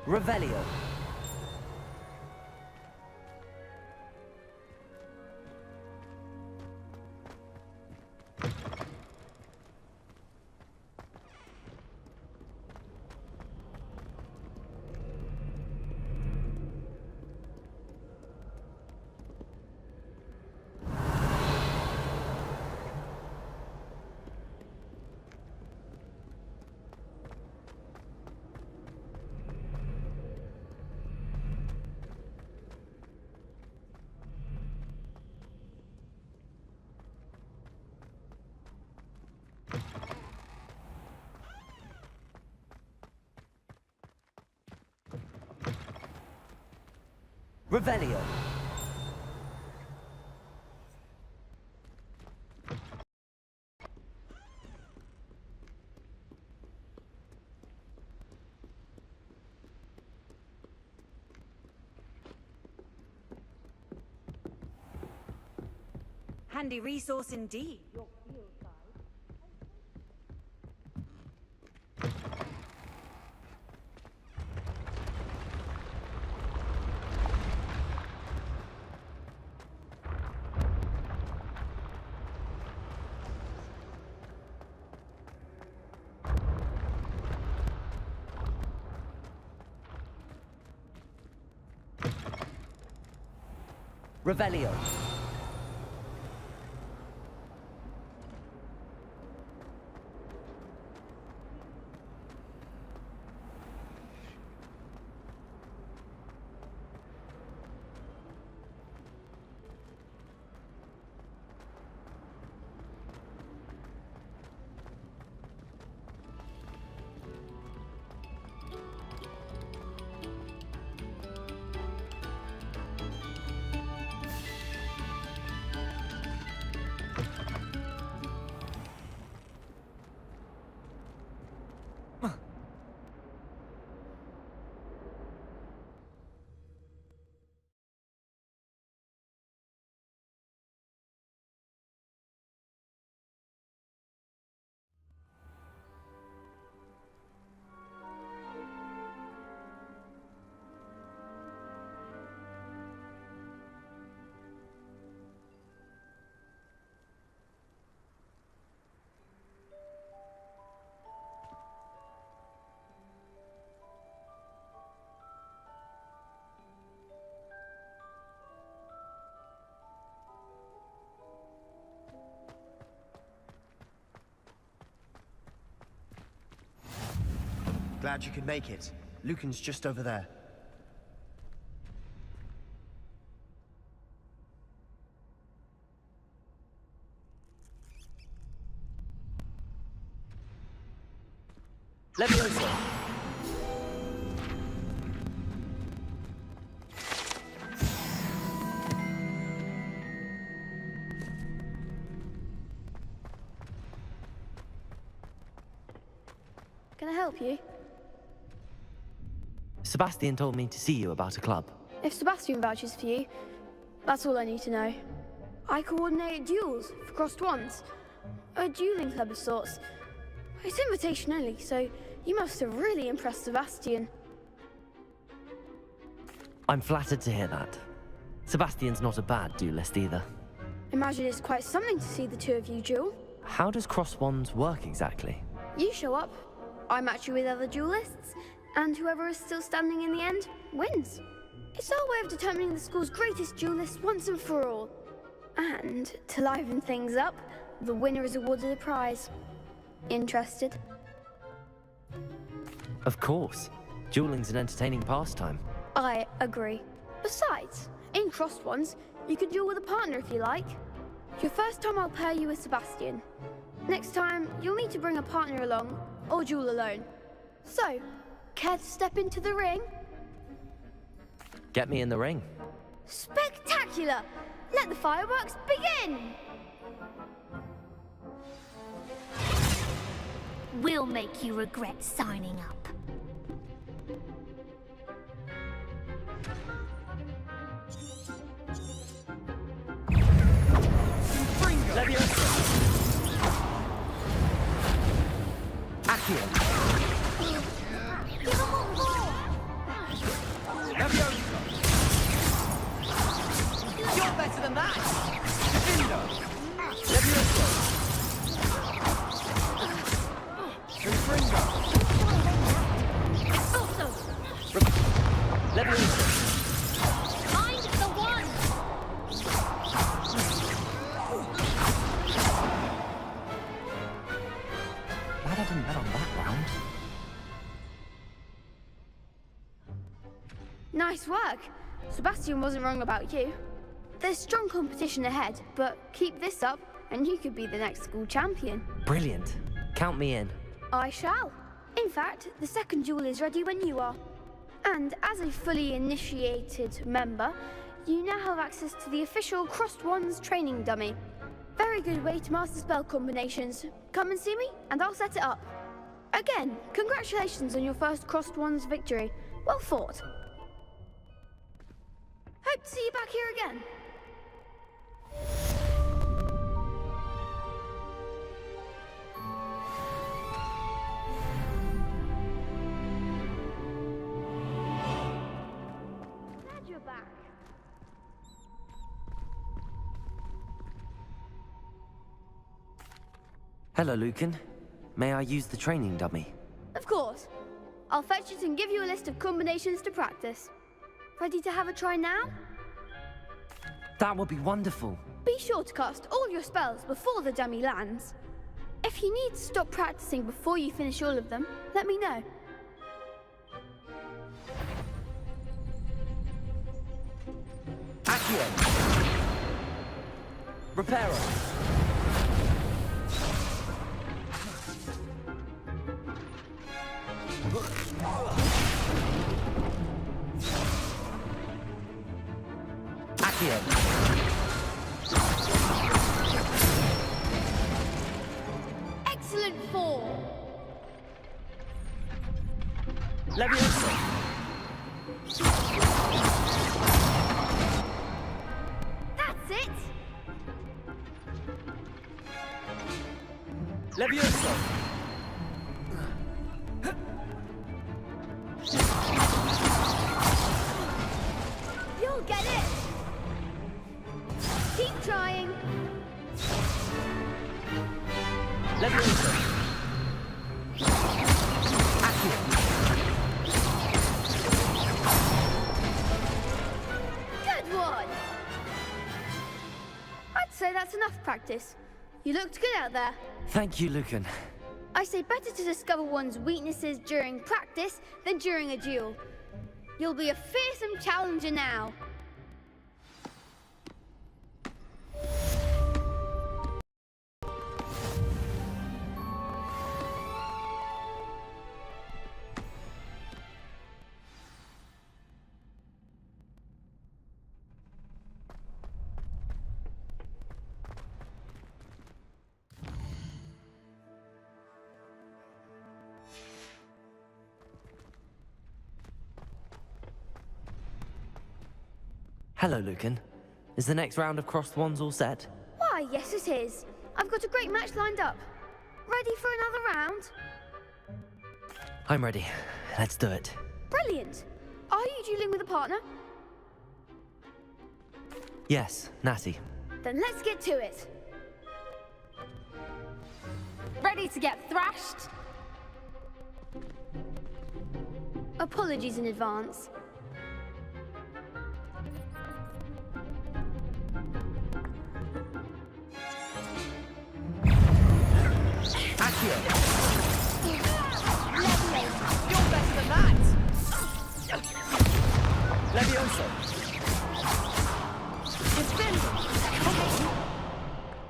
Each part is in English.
Revelio. Revelio. Handy resource indeed. Revelio. Glad you could make it. Lucan's just over there. Levioso. Can I help you? Sebastian told me to see you about a club. If Sebastian vouches for you, that's all I need to know. I coordinate duels for crossed wands. A dueling club of sorts. It's invitation only, so you must have really impressed Sebastian. I'm flattered to hear that. Sebastian's not a bad duelist either. Imagine it's quite something to see the two of you duel. How does cross wands work exactly? You show up, I match you with other duelists, and whoever is still standing in the end wins. It's our way of determining the school's greatest duelist once and for all. And to liven things up, the winner is awarded a prize. Interested? Of course. Dueling's an entertaining pastime. I agree. Besides, in crossed ones, you can duel with a partner if you like. Your first time I'll pair you with Sebastian. Next time, you'll need to bring a partner along, or duel alone. So, care to step into the ring? Get me in the ring. Spectacular! Let the fireworks begin! We'll make you regret signing up. Accio. Give 'em all more! Leviosa! Find the one! Glad I didn't bet on that round. Nice work. Sebastian wasn't wrong about you. There's strong competition ahead, but keep this up and you could be the next school champion. Brilliant. Count me in. I shall. In fact, the second duel is ready when you are. And as a fully initiated member, you now have access to the official Crossed Wands training dummy. Very good way to master spell combinations. Come and see me, and I'll set it up. Again, congratulations on your first Crossed Wands victory. Well fought. Hope to see you back here again. Glad you're back. Hello, Lucan. May I use the training dummy? Of course. I'll fetch it and give you a list of combinations to practice. Ready to have a try now? That would be wonderful. Be sure to cast all your spells before the dummy lands. If you need to stop practicing before you finish all of them, let me know. Accio! Reparo! Accio! Excellent form! Leviosa! That's it! Leviosa! You'll get it! Keep trying! Leviosa! Accio! Good one! I'd say that's enough practice. You looked good out there. Thank you, Lucan. I say better to discover one's weaknesses during practice than during a duel. You'll be a fearsome challenger now. Hello, Lucan. Is the next round of Crossed Wands all set? Why, yes it is. I've got a great match lined up. Ready for another round? I'm ready. Let's do it. Brilliant. Are you dueling with a partner? Yes, Natty. Then let's get to it. Ready to get thrashed? Apologies in advance. Accio! You're better than that! Leviosa!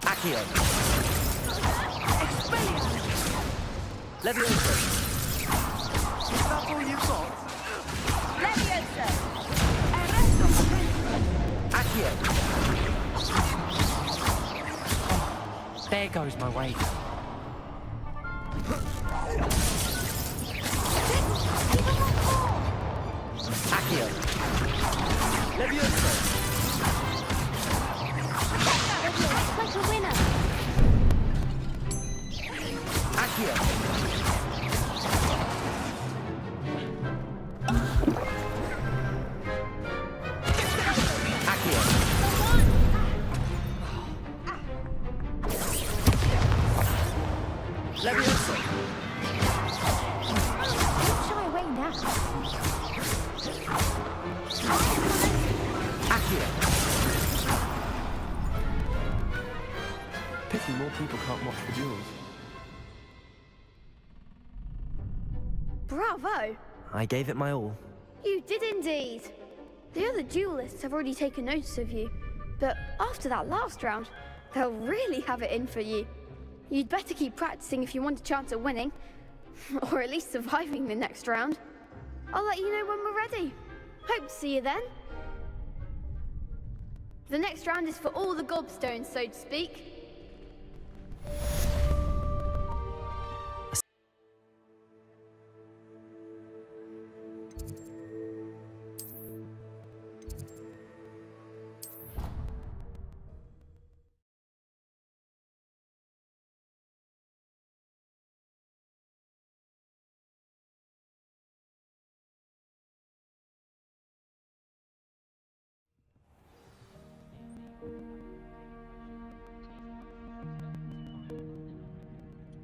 Accio! Leviosa! Is that all you've got? Leviosa! Accio! There goes my weight. Accio! Leviosa! Like a winner. Accio! Accio! Leviosa! Don't shy away now. more people can't watch the duels. Bravo! I gave it my all. You did indeed. The other duelists have already taken notice of you, but after that last round, they'll really have it in for you. You'd better keep practicing if you want a chance at winning, or at least surviving the next round. I'll let you know when we're ready. Hope to see you then. The next round is for all the gobstones, so to speak.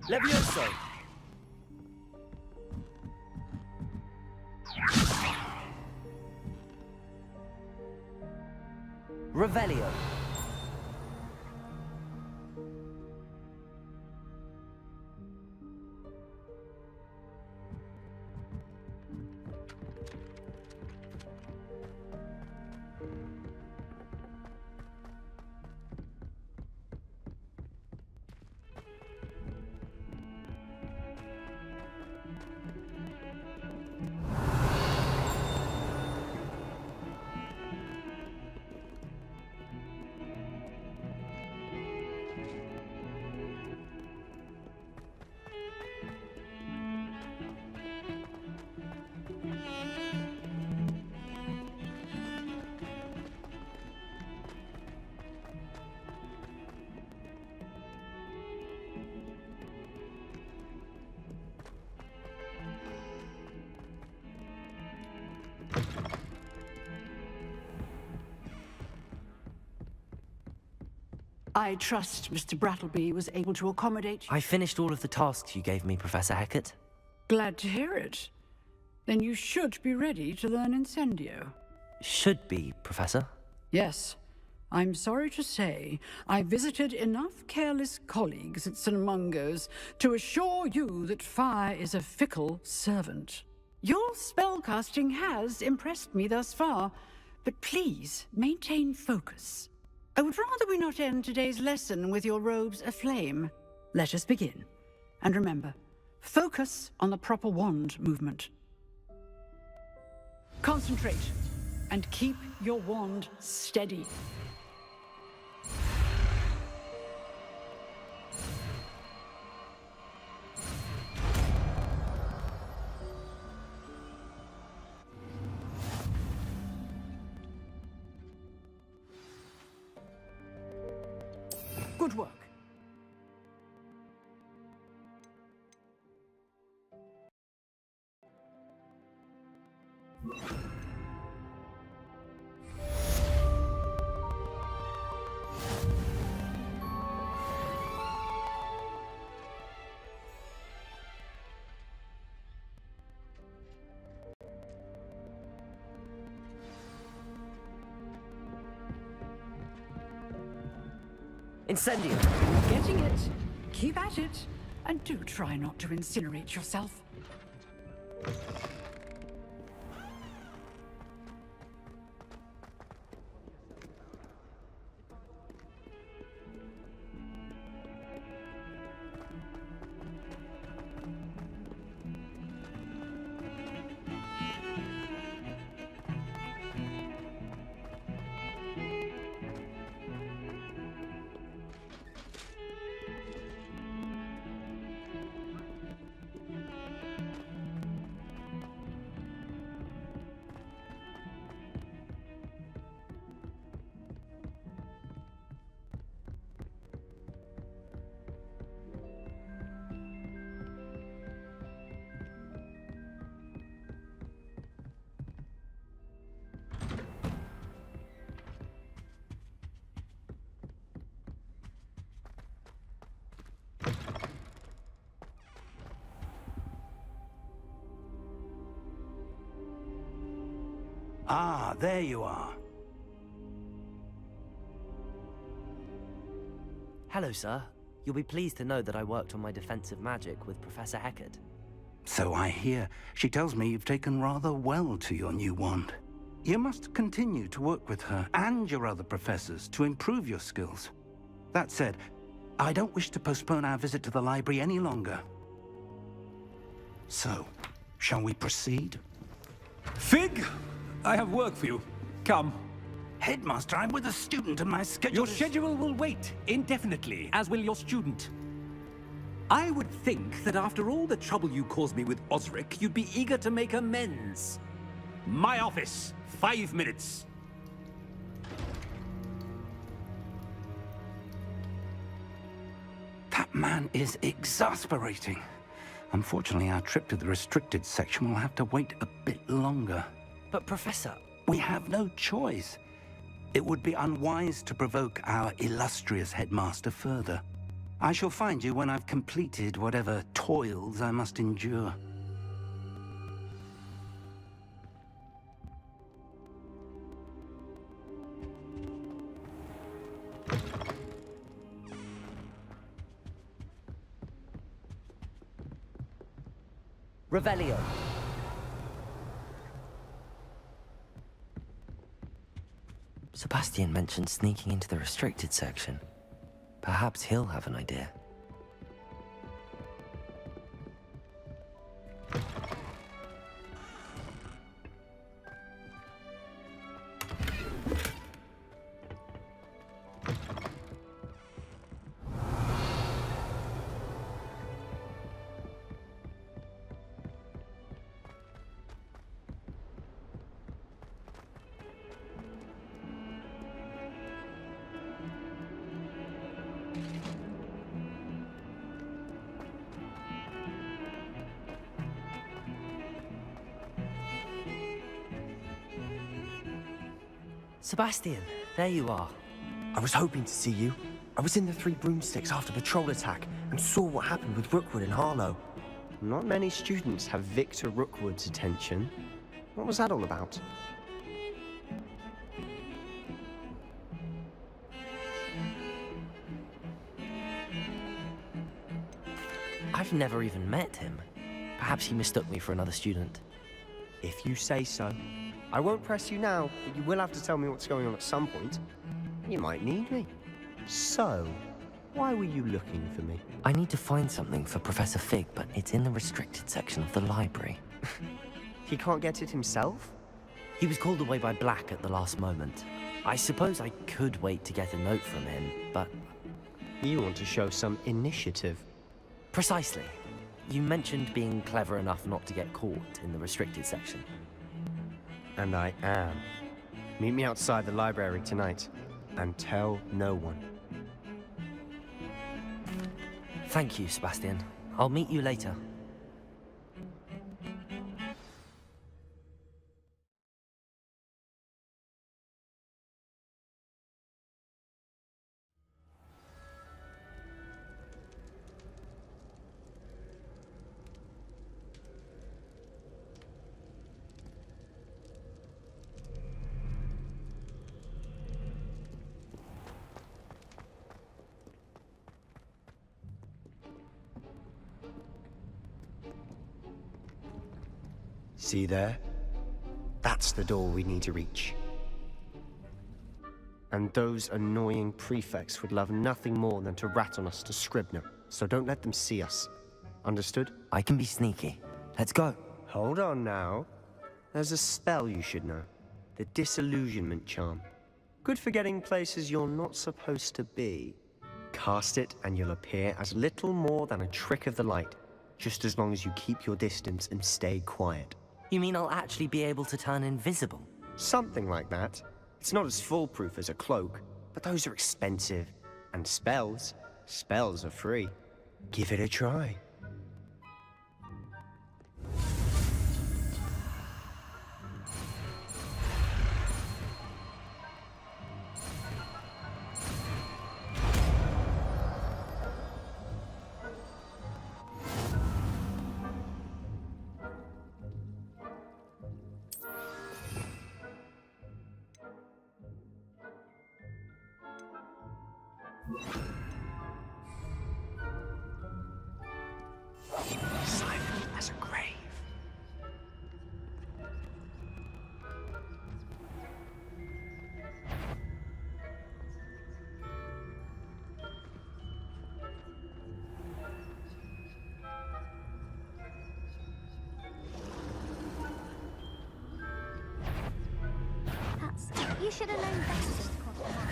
Levioso! Revelio. I trust Mr. Brattleby was able to accommodate you. I finished all of the tasks you gave me, Professor Hecat. Glad to hear it. Then you should be ready to learn Incendio. Should be, Professor. Yes. I'm sorry to say, I visited enough careless colleagues at St. Mungo's to assure you that fire is a fickle servant. Your spellcasting has impressed me thus far, but please maintain focus. I would rather we not end today's lesson with your robes aflame. Let us begin. And remember, focus on the proper wand movement. Concentrate, and keep your wand steady. Good work. Incendio! Getting it. Keep at it. And do try not to incinerate yourself. Ah, there you are. Hello, sir. You'll be pleased to know that I worked on my defensive magic with Professor Heckard. So I hear. She tells me you've taken rather well to your new wand. You must continue to work with her and your other professors to improve your skills. That said, I don't wish to postpone our visit to the library any longer. So, shall we proceed? Fig, I have work for you. Come. Headmaster, I'm with a student and my schedule Your schedule will wait indefinitely, as will your student. I would think that after all the trouble you caused me with Osric, you'd be eager to make amends. My office, 5 minutes. That man is exasperating. Unfortunately, our trip to the restricted section will have to wait a bit longer. But Professor... We have no choice. It would be unwise to provoke our illustrious headmaster further. I shall find you when I've completed whatever toils I must endure. Revelio. Sebastian mentioned sneaking into the restricted section. Perhaps he'll have an idea. Sebastian, there you are. I was hoping to see you. I was in the Three Broomsticks after the troll attack and saw what happened with Rookwood and Harlow. Not many students have Victor Rookwood's attention. What was that all about? I've never even met him. Perhaps he mistook me for another student. If you say so. I won't press you now, but you will have to tell me what's going on at some point. You might need me. So, why were you looking for me? I need to find something for Professor Fig, but it's in the restricted section of the library. He can't get it himself? He was called away by Black at the last moment. I suppose I could wait to get a note from him, but... You want to show some initiative. Precisely. You mentioned being clever enough not to get caught in the restricted section. And I am. Meet me outside the library tonight, and tell no one. Thank you, Sebastian. I'll meet you later. See there? That's the door we need to reach. And those annoying prefects would love nothing more than to rat on us to Scribner, so don't let them see us. Understood? I can be sneaky. Let's go. Hold on now. There's a spell you should know. The Disillusionment Charm. Good for getting places you're not supposed to be. Cast it and you'll appear as little more than a trick of the light, just as long as you keep your distance and stay quiet. You mean I'll actually be able to turn invisible? Something like that. It's not as foolproof as a cloak, but those are expensive. And spells are free. Give it a try. You should have known better than to cross the line.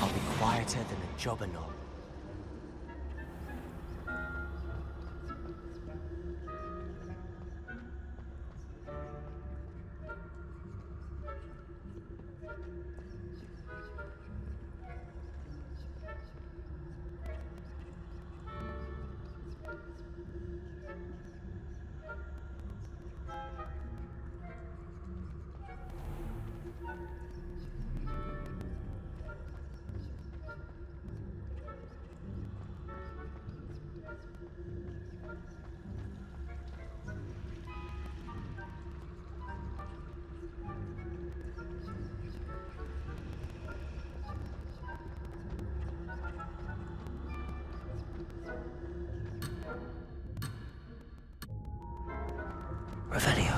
I'll be quieter than a jobberknoll. Revelio.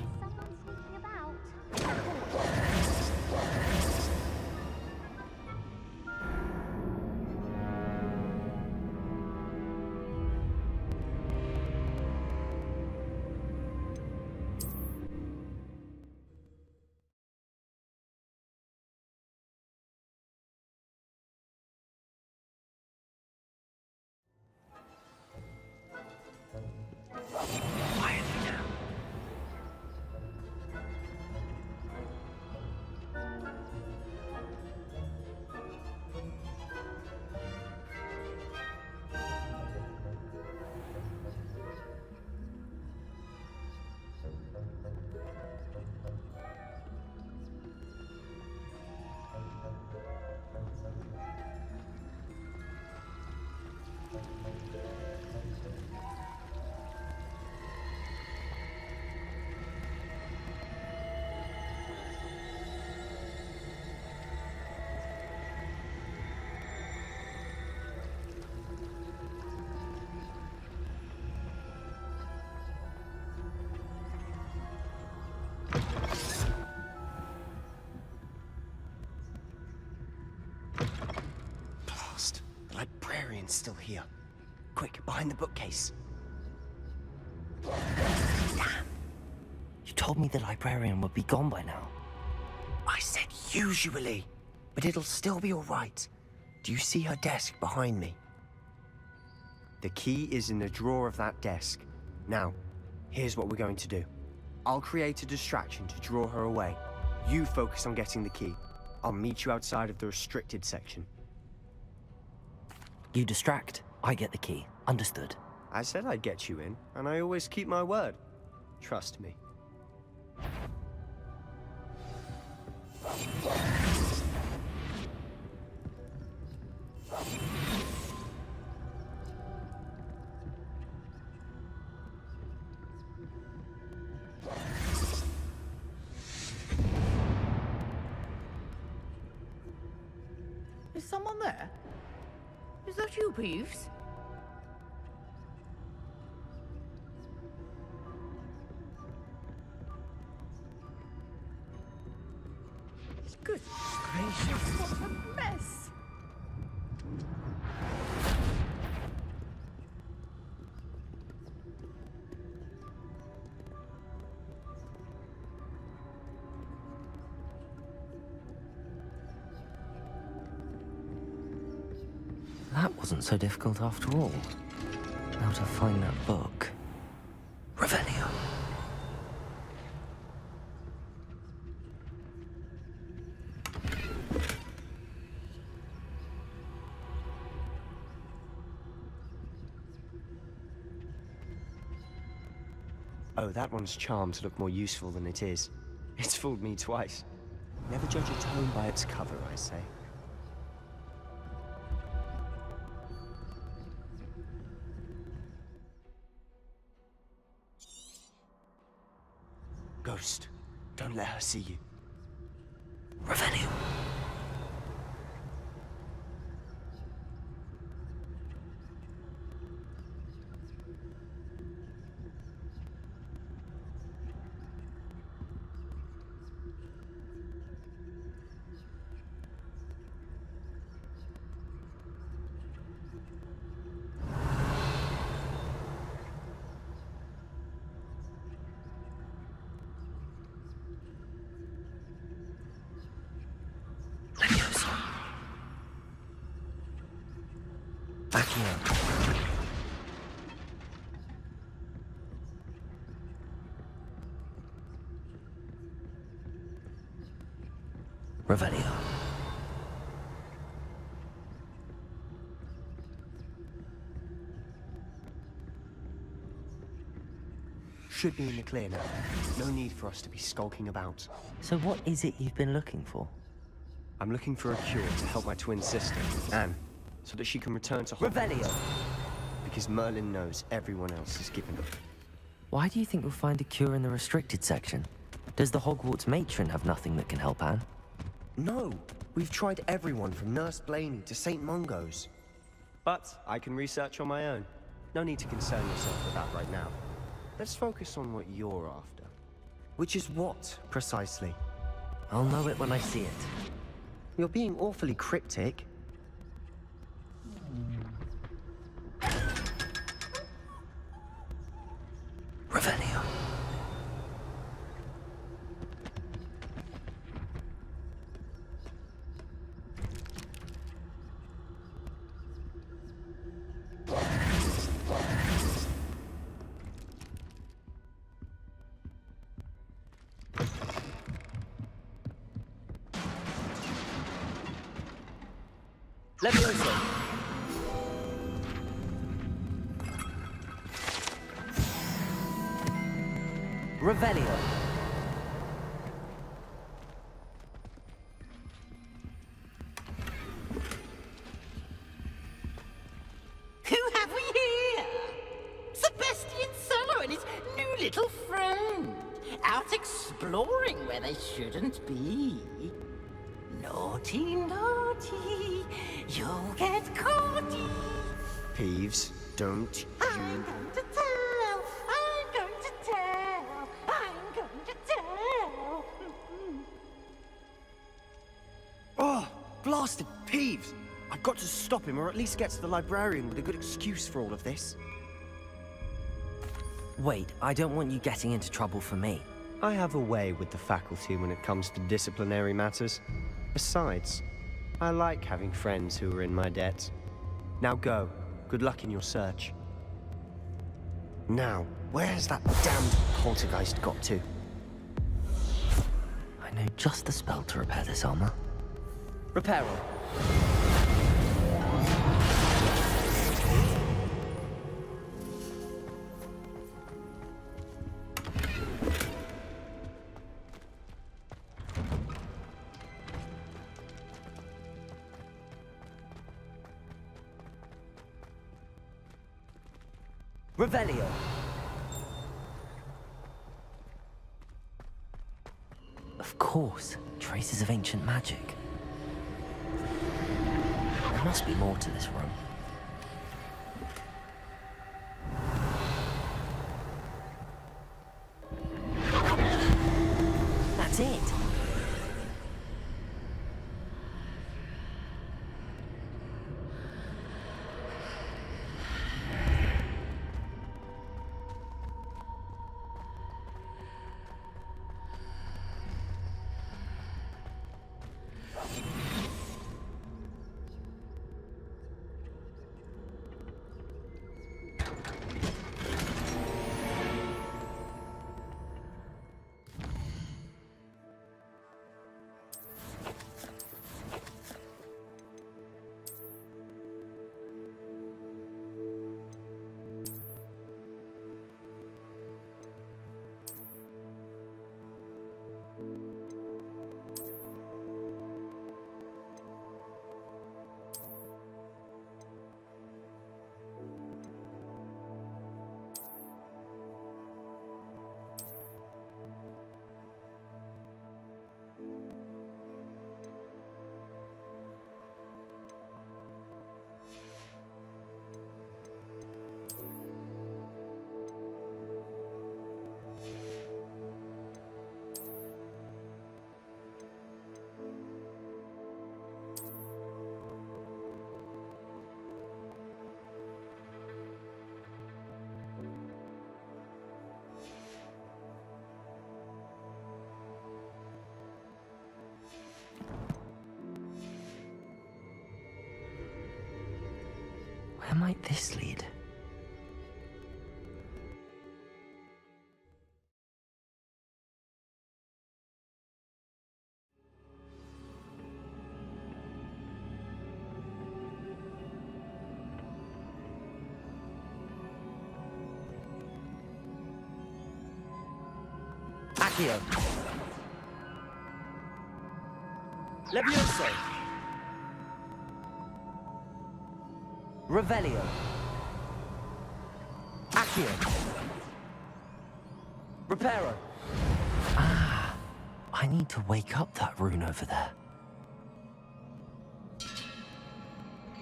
Is someone sneaking about? Quietly now. Blast. The librarian's still here. Quick, behind the bookcase. Damn. You told me the librarian would be gone by now. I said usually, but it'll still be all right. Do you see her desk behind me? The key is in the drawer of that desk. Now, here's what we're going to do. I'll create a distraction to draw her away. You focus on getting the key. I'll meet you outside of the restricted section. You distract, I get the key. Understood. I said I'd get you in, and I always keep my word. Trust me. Is someone there? Is that you, Peeves? Good gracious, what a mess! That wasn't so difficult after all. Now to find that book. Revelio. Oh, that one's charmed to look more useful than it is. It's fooled me twice. Never judge a tome by its cover, I say. Ghost, don't let her see you. Revelio. Backing up. Revelio. Should be in the clear now. No need for us to be skulking about. So what is it you've been looking for? I'm looking for a cure to help my twin sister, Anne, so that she can return to Hogwarts. Revelio. Because Merlin knows everyone else is given up. Why do you think you'll find a cure in the restricted section? Does the Hogwarts matron have nothing that can help Anne? No! We've tried everyone from Nurse Blaney to St. Mungo's. But I can research on my own. No need to concern yourself with that right now. Let's focus on what you're after. Which is what, precisely? I'll know it when I see it. You're being awfully cryptic. Revelio. Levioso! Revelio. Who have we here? Sebastian Sallow and his new little friend. Out exploring where they shouldn't be. Naughty, naughty, you'll get caughty. Peeves, don't I'm you... going to tell, I'm going to tell, I'm going to tell. Oh, blasted Peeves! I've got to stop him, or at least get to the librarian with a good excuse for all of this. Wait, I don't want you getting into trouble for me. I have a way with the faculty when it comes to disciplinary matters. Besides, I like having friends who are in my debt. Now go. Good luck in your search. Now, where has that damned poltergeist got to? I know just the spell to repair this armor. Repair all. Revelio. Of course, traces of ancient magic. There must be more to this room. That's it. Where might this lead? Accio. Levioso. Revelio. Accio. Reparo. Ah, I need to wake up that rune over there.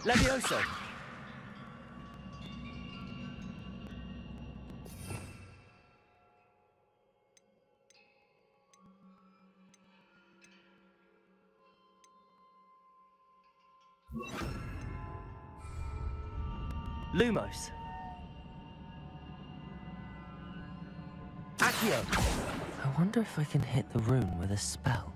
Levioso. Lumos. Accio. I wonder if I can hit the rune with a spell.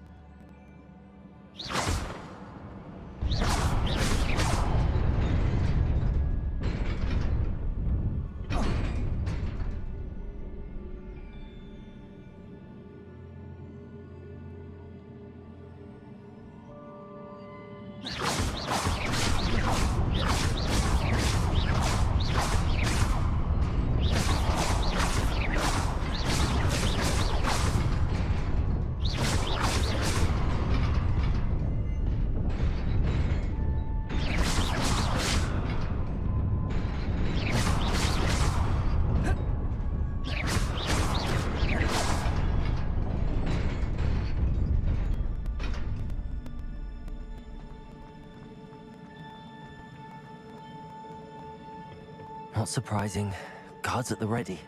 Not surprising. Guards at the ready.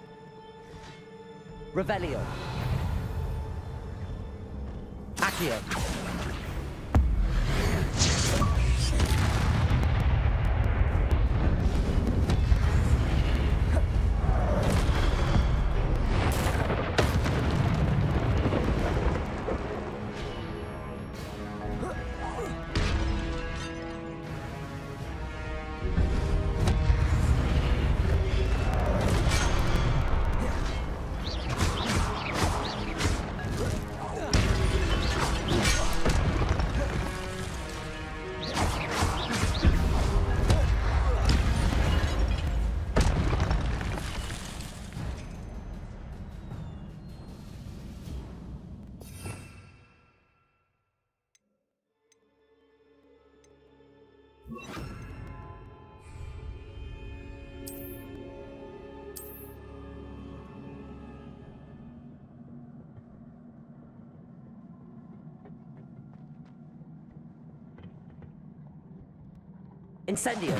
Revelio. Accio. Incendio.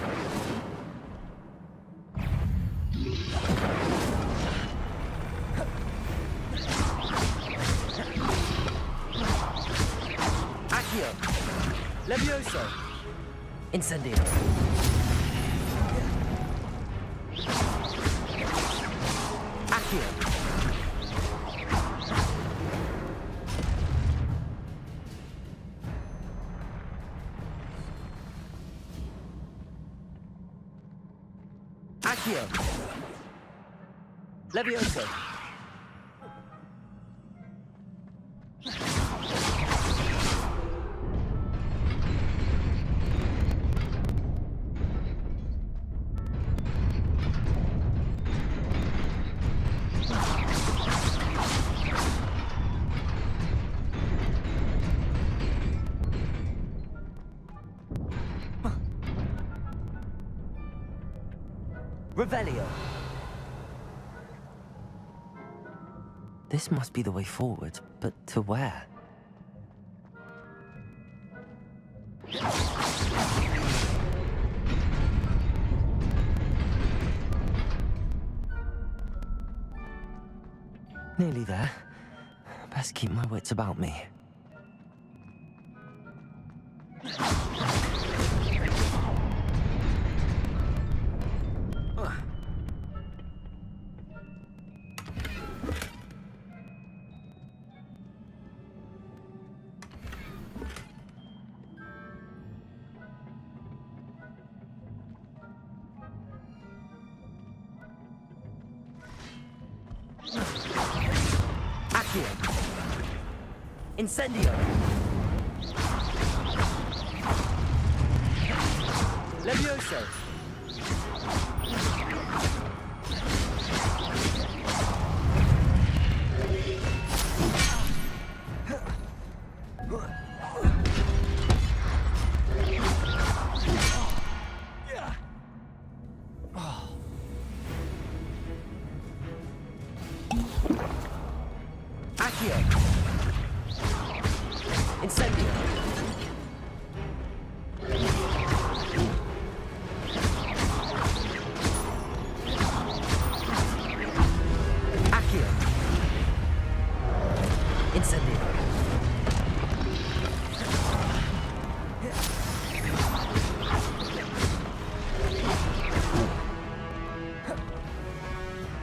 Accio. Levioso. Incendio. Accio. Accio. Levioso. Revelio. This must be the way forward, but to where? Nearly there. Best keep my wits about me. Incendio! Levioso! Accio! Incendio! Accio! Incendio!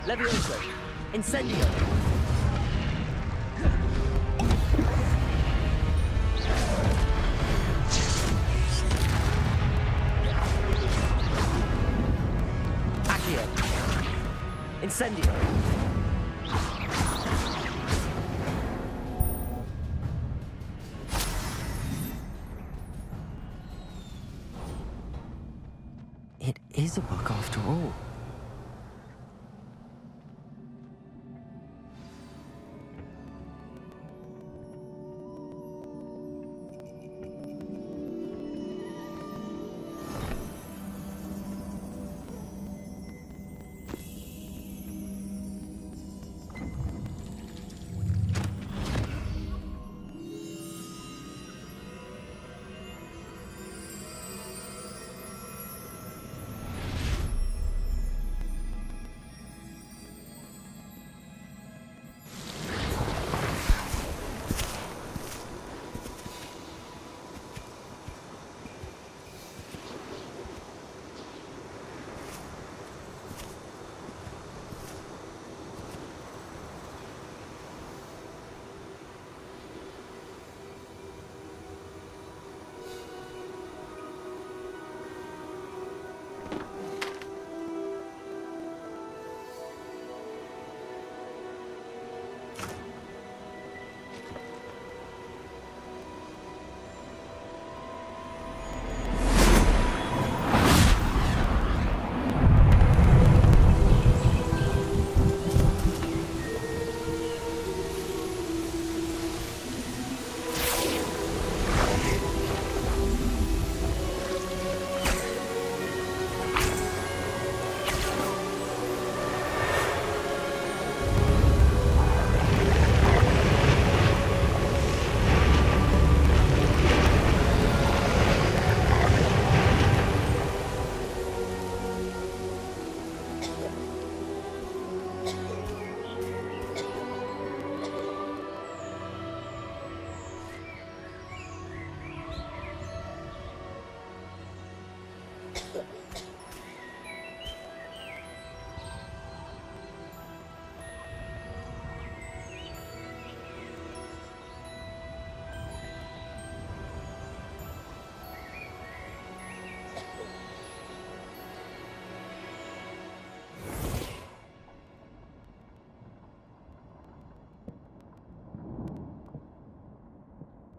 Levioso! Incendio! Accio! Incendio! It is a book after all.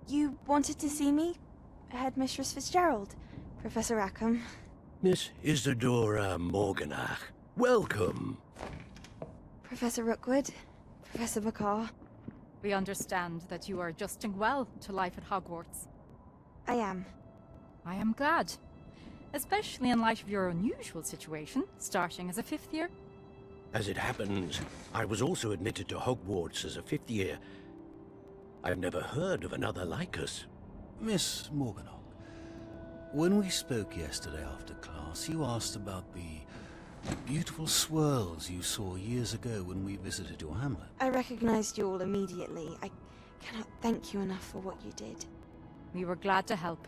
You wanted to see me? Headmistress Fitzgerald, Professor Rackham. Miss Isadora Morganach, welcome. Professor Rookwood, Professor Bakar. We understand that you are adjusting well to life at Hogwarts. I am. I am glad. Especially in light of your unusual situation, starting as a 5th year. As it happens, I was also admitted to Hogwarts as a 5th year. I've never heard of another like us. Miss Morganach, when we spoke yesterday after class, you asked about the beautiful swirls you saw years ago when we visited your hamlet. I recognized you all immediately. I cannot thank you enough for what you did. We were glad to help.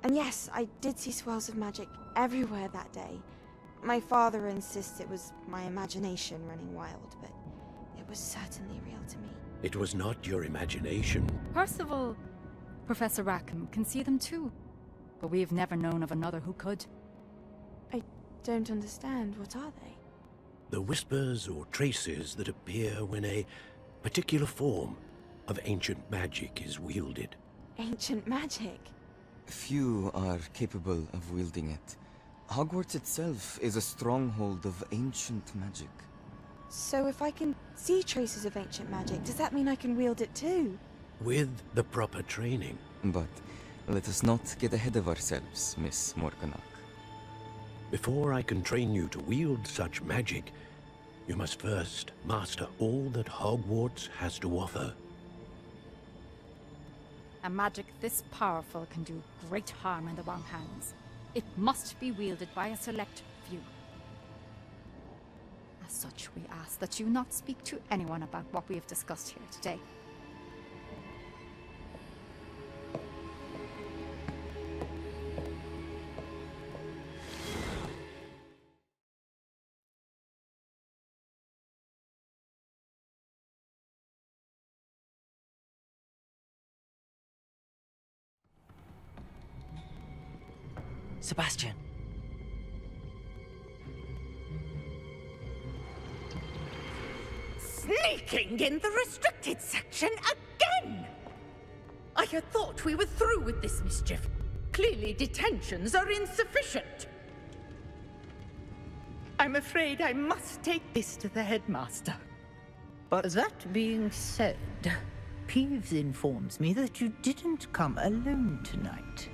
And yes, I did see swirls of magic everywhere that day. My father insists it was my imagination running wild, but it was certainly real to me. It was not your imagination. Percival, Professor Rackham can see them too. But we've never known of another who could. I don't understand. What are they? The whispers or traces that appear when a particular form, of ancient magic is wielded. Ancient magic? Few are capable of wielding it. Hogwarts itself is a stronghold of ancient magic. So if I can see traces of ancient magic, does that mean I can wield it too? With the proper training. But let us not get ahead of ourselves, Miss Morganach. Before I can train you to wield such magic, you must first master all that Hogwarts has to offer. A magic this powerful can do great harm in the wrong hands. It must be wielded by a select few. As such, we ask that you not speak to anyone about what we have discussed here today. Sebastian. Sneaking in the restricted section again! I had thought we were through with this mischief. Clearly detentions are insufficient. I'm afraid I must take this to the headmaster. But that being said, Peeves informs me that you didn't come alone tonight.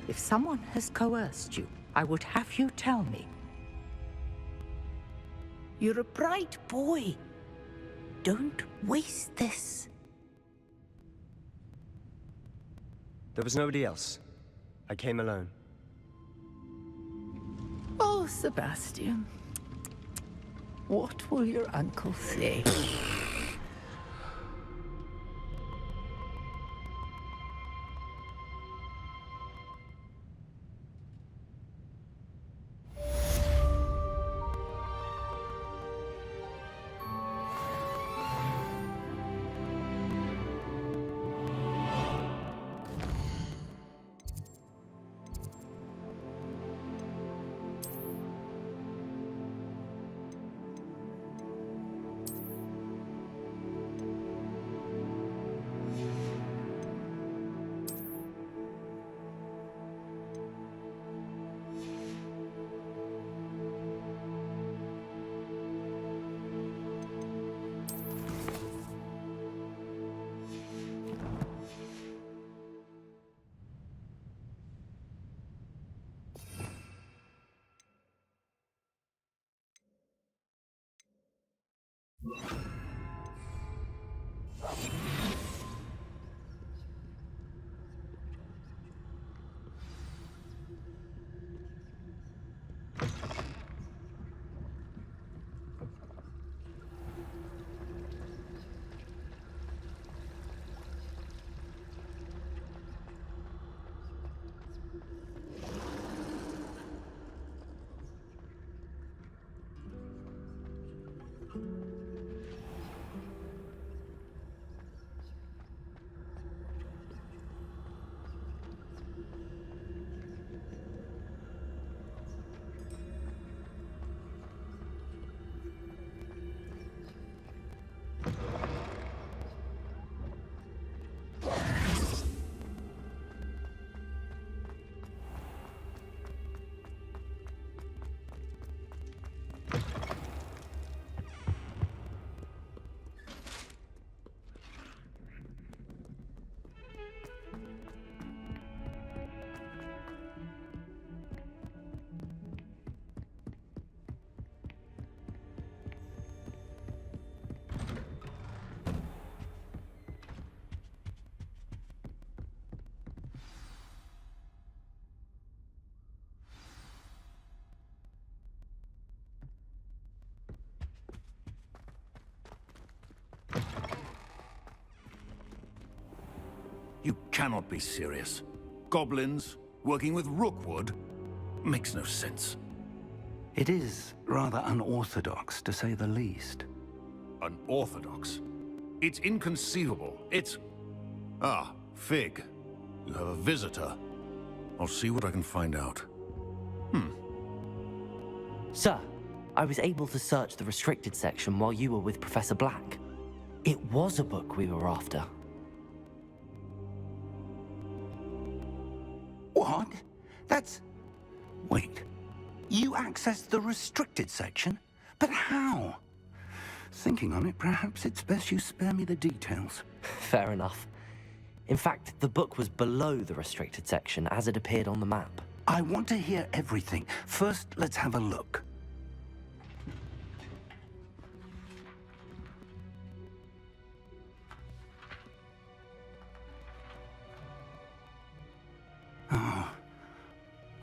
If someone has coerced you, I would have you tell me. You're a bright boy. Don't waste this. There was nobody else. I came alone. Oh, Sebastian. What will your uncle say? You cannot be serious. Goblins working with Rookwood makes no sense. It is rather unorthodox, to say the least. Unorthodox? It's inconceivable. It's... Ah, Fig. You have a visitor. I'll see what I can find out. Sir, I was able to search the restricted section while you were with Professor Black. It was a book we were after. What? That's... Wait. You accessed the restricted section? But how? Thinking on it, perhaps it's best you spare me the details. Fair enough. In fact, the book was below the restricted section as it appeared on the map. I want to hear everything. First, let's have a look.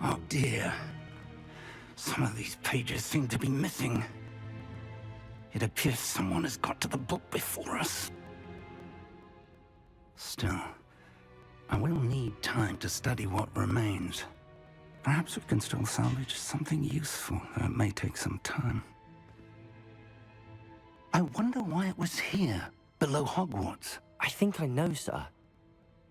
Oh dear. Some of these pages seem to be missing. It appears someone has got to the book before us. Still, I will need time to study what remains. Perhaps we can still salvage something useful, though it may take some time. I wonder why it was here, below Hogwarts. I think I know, sir.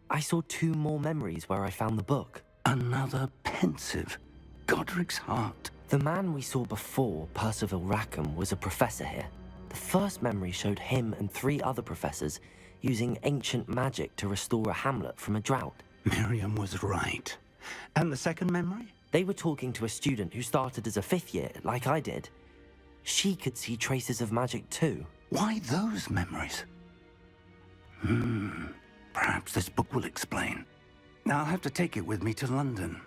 I saw 2 more memories where I found the book. Another pensive. Godric's heart. The man we saw before, Percival Rackham, was a professor here. The first memory showed him and 3 other professors using ancient magic to restore a hamlet from a drought. Miriam was right. And the second memory? They were talking to a student who started as a 5th year, like I did. She could see traces of magic too. Why those memories? Perhaps this book will explain. Now I'll have to take it with me to London.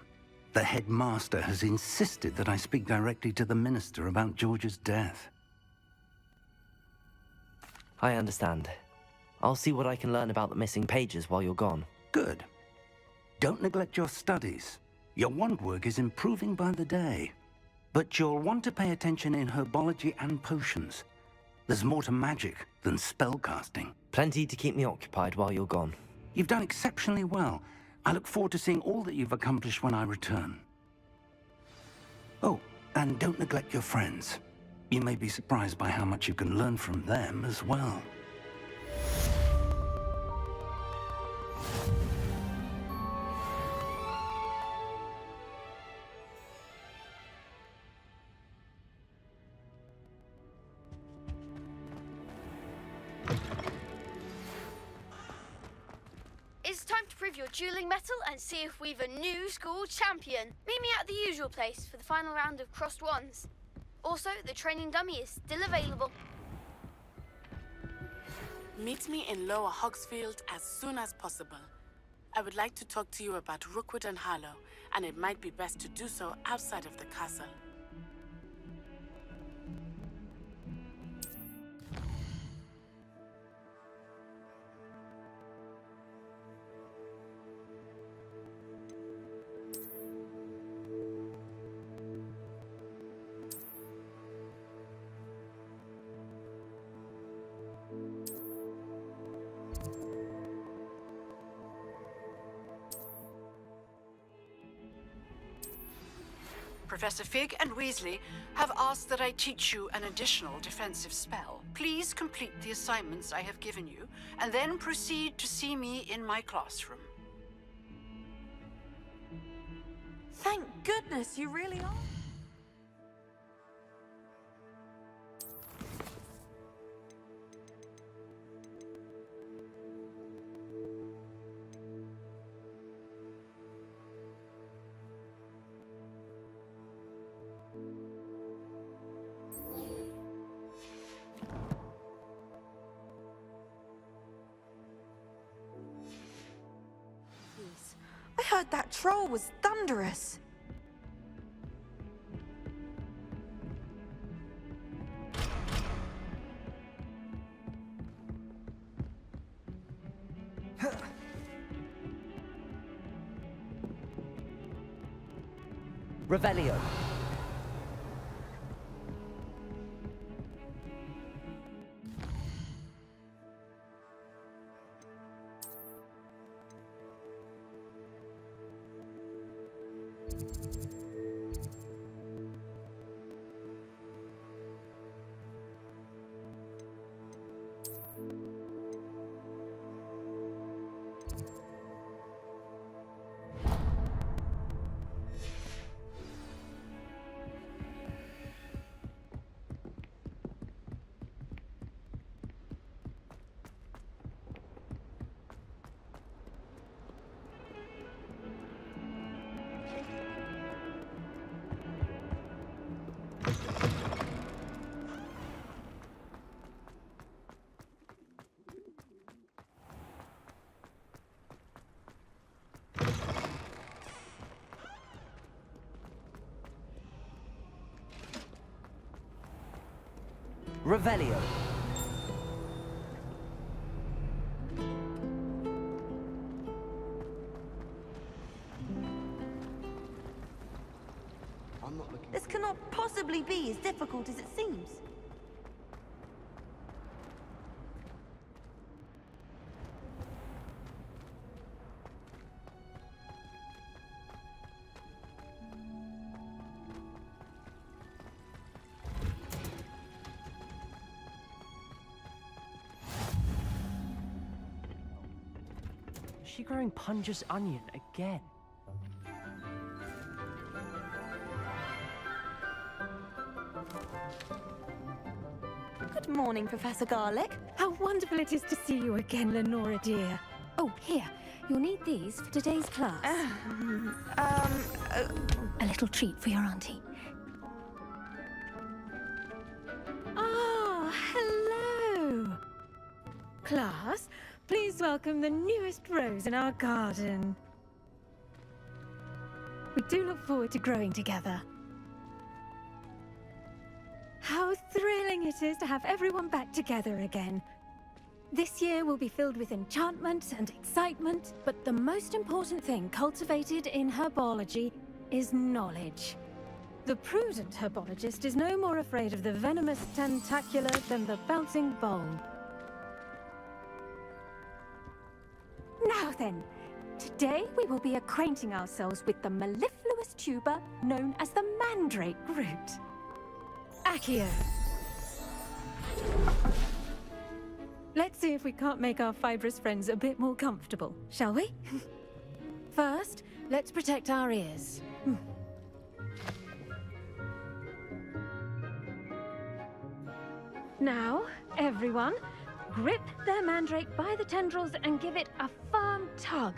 The headmaster has insisted that I speak directly to the minister about George's death. I understand. I'll see what I can learn about the missing pages while you're gone. Good. Don't neglect your studies. Your wand work is improving by the day. But you'll want to pay attention in herbology and potions. There's more to magic than spellcasting. Plenty to keep me occupied while you're gone. You've done exceptionally well. I look forward to seeing all that you've accomplished when I return. Oh, and don't neglect your friends. You may be surprised by how much you can learn from them as well. It's time to prove your dueling mettle and see if we've a new school champion. Meet me at the usual place for the final round of crossed wands. Also, the training dummy is still available. Meet me in Lower Hogsfield as soon as possible. I would like to talk to you about Rookwood and Harlow, and it might be best to do so outside of the castle. Professor Fig and Weasley have asked that I teach you an additional defensive spell. Please complete the assignments I have given you, and then proceed to see me in my classroom. Thank goodness you really are. I heard that troll was thunderous. Revelio. Revelio. This cannot possibly be as difficult as it seems. Is she growing Punja's onion again? Good morning, Professor Garlic. How wonderful it is to see you again, Lenora dear. Oh, here. You'll need these for today's class. A little treat for your auntie. Ah, hello. Class, please welcome the newest rose in our garden. We do look forward to growing together. How thrilling it is to have everyone back together again. This year will be filled with enchantment and excitement, but the most important thing cultivated in herbology is knowledge. The prudent herbologist is no more afraid of the venomous tentacula than the bouncing bulb. Now then, today we will be acquainting ourselves with the mellifluous tuber known as the mandrake root. Accio. Let's see if we can't make our fibrous friends a bit more comfortable, shall we? First, let's protect our ears. Now, everyone, grip their mandrake by the tendrils and give it a firm tug.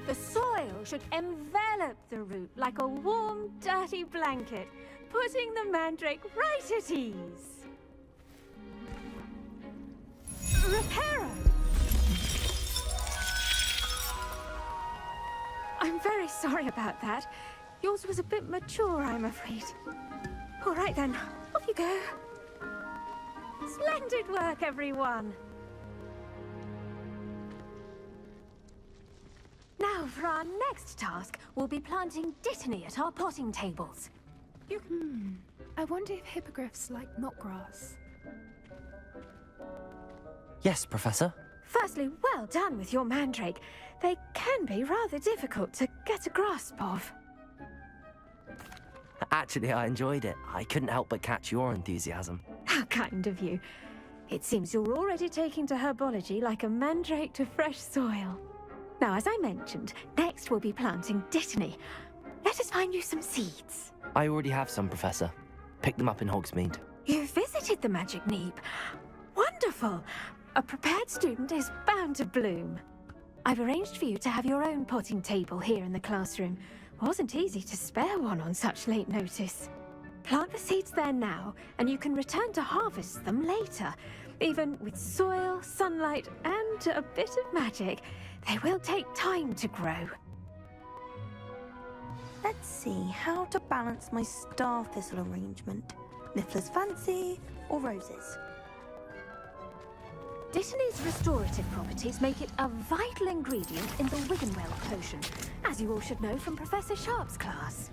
The soil should envelop the root like a warm, dirty blanket, putting the mandrake right at ease. Reparo! I'm very sorry about that. Yours was a bit mature, I'm afraid. All right then, off you go. Splendid work, everyone! Now, for our next task, we'll be planting dittany at our potting tables. I wonder if hippogriffs like knotgrass. Yes, Professor. Firstly, well done with your mandrake. They can be rather difficult to get a grasp of. Actually, I enjoyed it. I couldn't help but catch your enthusiasm. How kind of you. It seems you're already taking to herbology like a mandrake to fresh soil. Now, as I mentioned, next we'll be planting dittany. Let us find you some seeds. I already have some, Professor. Picked them up in Hogsmeade. You visited the Magic Neep. Wonderful. A prepared student is bound to bloom. I've arranged for you to have your own potting table here in the classroom. Wasn't easy to spare one on such late notice. Plant the seeds there now, and you can return to harvest them later. Even with soil, sunlight, and a bit of magic, they will take time to grow. Let's see how to balance my star thistle arrangement. Niffler's fancy or roses? Dittany's restorative properties make it a vital ingredient in the Wiggenweld potion, as you all should know from Professor Sharp's class.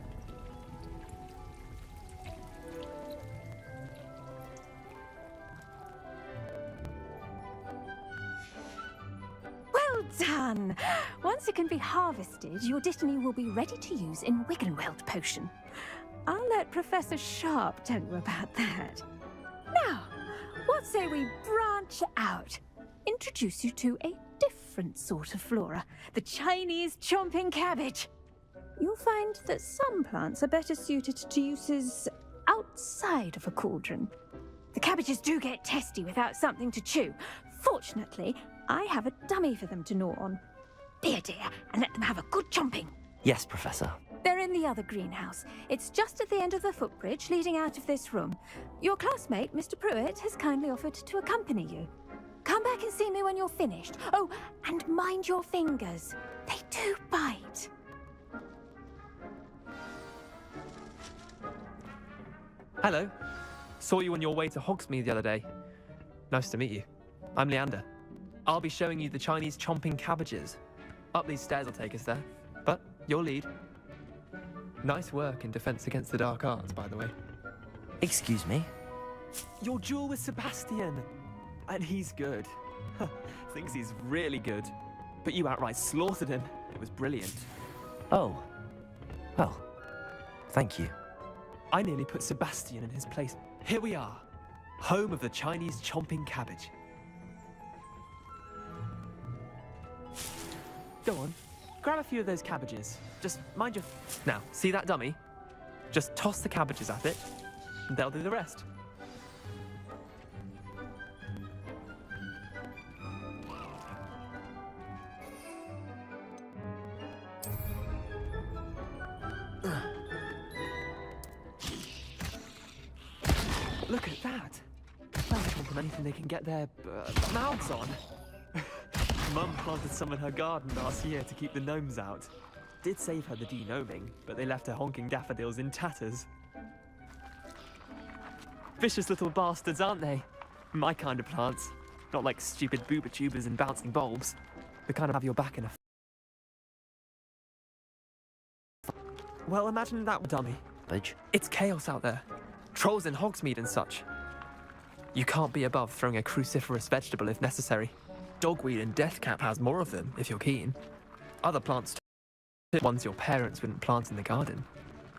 Well done! Once it can be harvested, your dittany will be ready to use in Wiggenweld potion. I'll let Professor Sharp tell you about that. Now, what say we branch out? Introduce you to a different sort of flora, the Chinese chomping cabbage. You'll find that some plants are better suited to uses outside of a cauldron. The cabbages do get testy without something to chew. Fortunately, I have a dummy for them to gnaw on. Be a dear and let them have a good chomping. Yes, Professor. They're in the other greenhouse. It's just at the end of the footbridge leading out of this room. Your classmate, Mr. Pruitt, has kindly offered to accompany you. Come back and see me when you're finished. Oh, and mind your fingers. They do bite. Hello. Saw you on your way to Hogsmeade the other day. Nice to meet you. I'm Leander. I'll be showing you the Chinese chomping cabbages. Up these stairs will take us there. But you'll lead. Nice work in Defense Against the Dark Arts, by the way. Excuse me? Your duel with Sebastian! And he's good. Thinks he's really good. But you outright slaughtered him. It was brilliant. Oh. Well, thank you. I nearly put Sebastian in his place. Here we are. Home of the Chinese chomping cabbage. Go on. Grab a few of those cabbages. Just mind your... Now, see that dummy? Just toss the cabbages at it, and they'll do the rest. Look at that. They'll chomp on anything they can get their mouths on. Mum planted some in her garden last year to keep the gnomes out. Did save her the de-gnoming, but they left her honking daffodils in tatters. Vicious little bastards, aren't they? My kind of plants. Not like stupid booba tubers and bouncing bulbs. The kind of have your back in a... Well, imagine that, dummy. Budge. It's chaos out there. Trolls in Hogsmeade and such. You can't be above throwing a cruciferous vegetable if necessary. Dogweed and deathcap has more of them, if you're keen. Other plants too, ones your parents wouldn't plant in the garden.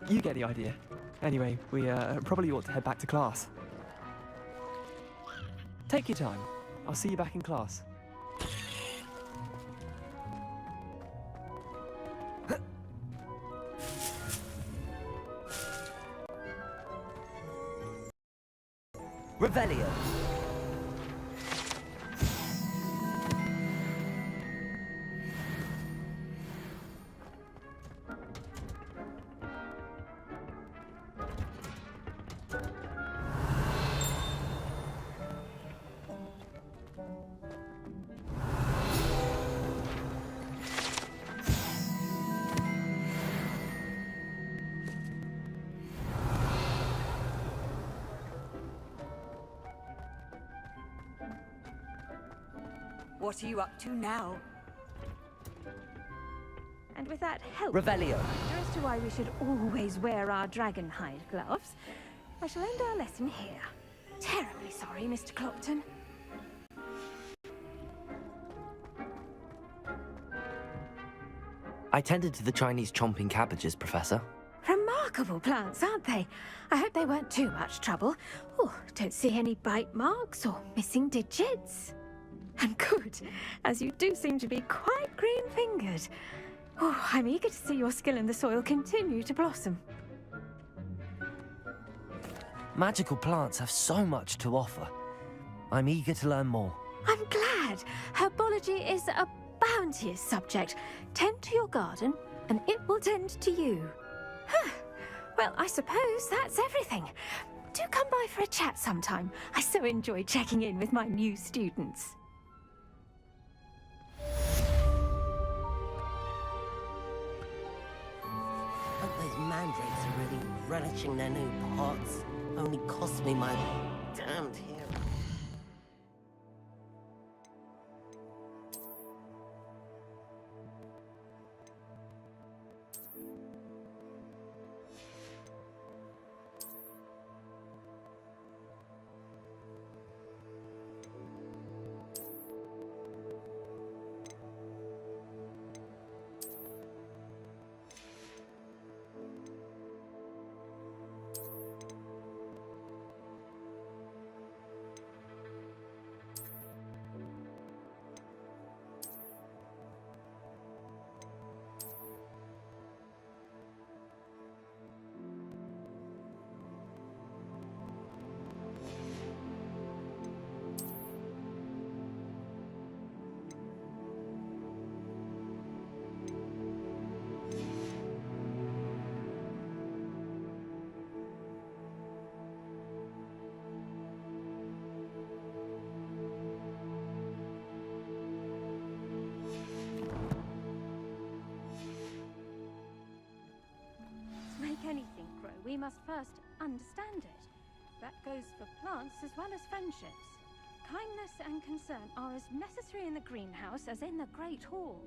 You get the idea. Anyway, we probably ought to head back to class. Take your time. I'll see you back in class. Revelio. What are you up to now? And with that help, Revelio. as to why we should always wear our dragon hide gloves, I shall end our lesson here. Terribly sorry, Mr. Clopton. I tended to the Chinese chomping cabbages, Professor. Remarkable plants, aren't they? I hope they weren't too much trouble. Oh, don't see any bite marks or missing digits. And good, as you do seem to be quite green-fingered. Oh, I'm eager to see your skill in the soil continue to blossom. Magical plants have so much to offer. I'm eager to learn more. I'm glad. Herbology is a bounteous subject. Tend to your garden, and it will tend to you. Huh. Well, I suppose that's everything. Do come by for a chat sometime. I so enjoy checking in with my new students. Hope those mandrakes are really relishing their new pots. Only cost me my damned hair. we must first understand it. That goes for plants as well as friendships. Kindness and concern are as necessary in the greenhouse as in the Great Hall.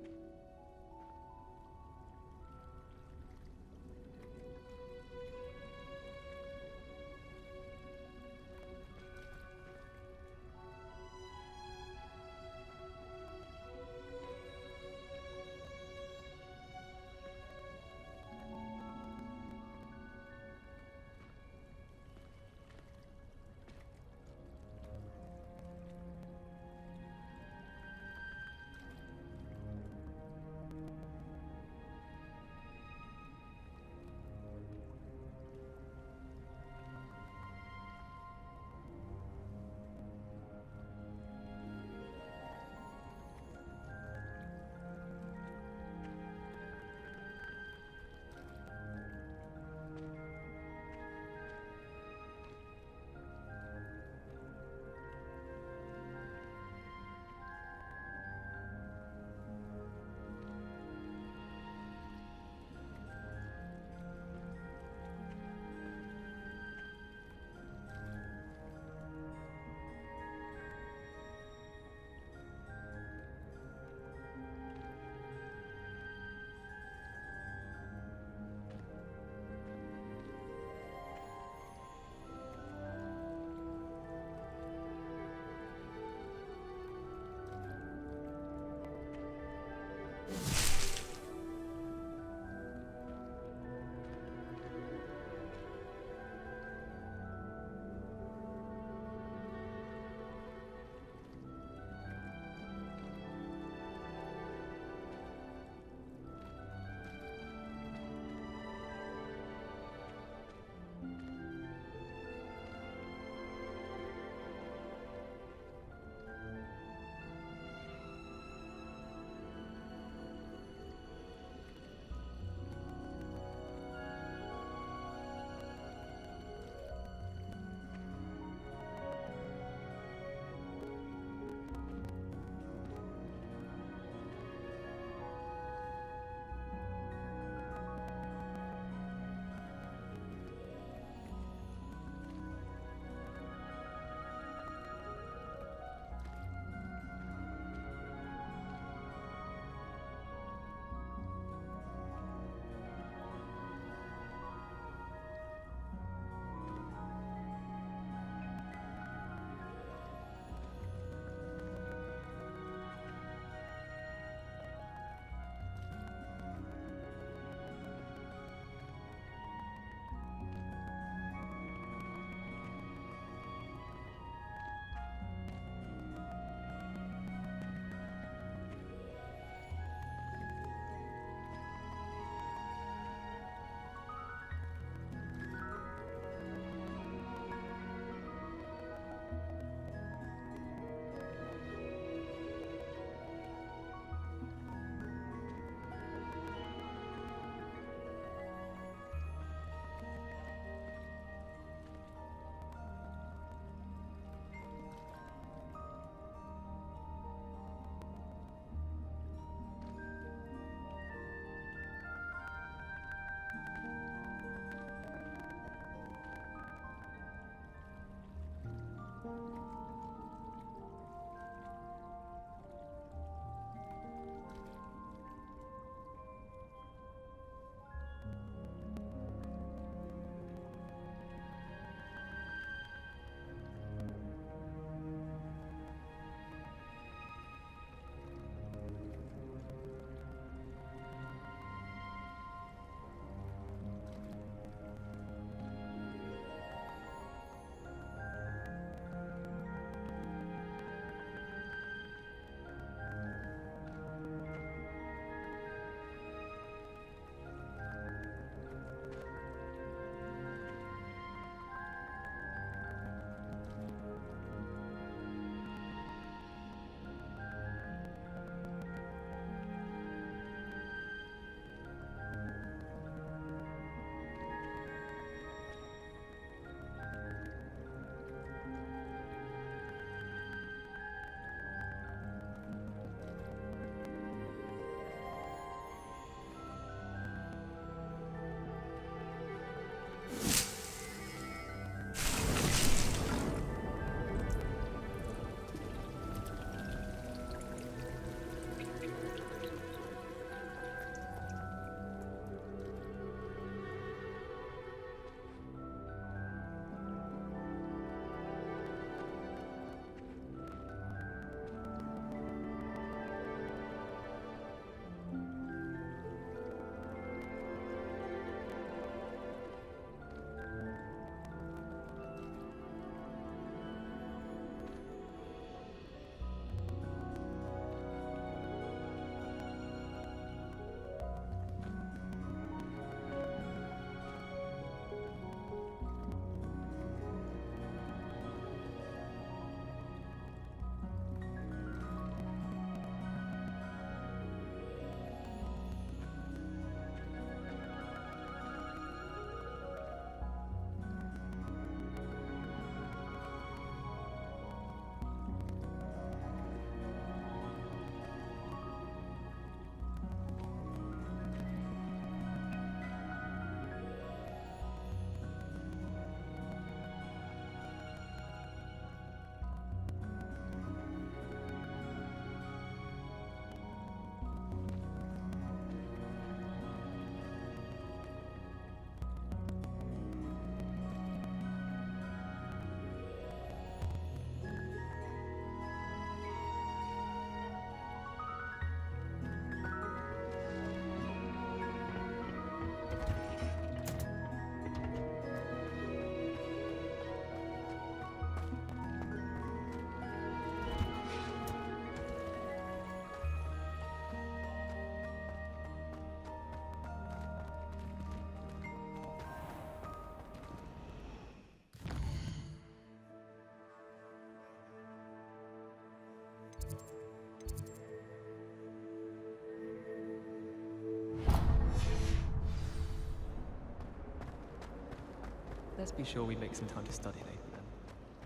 Let's be sure we make some time to study later then.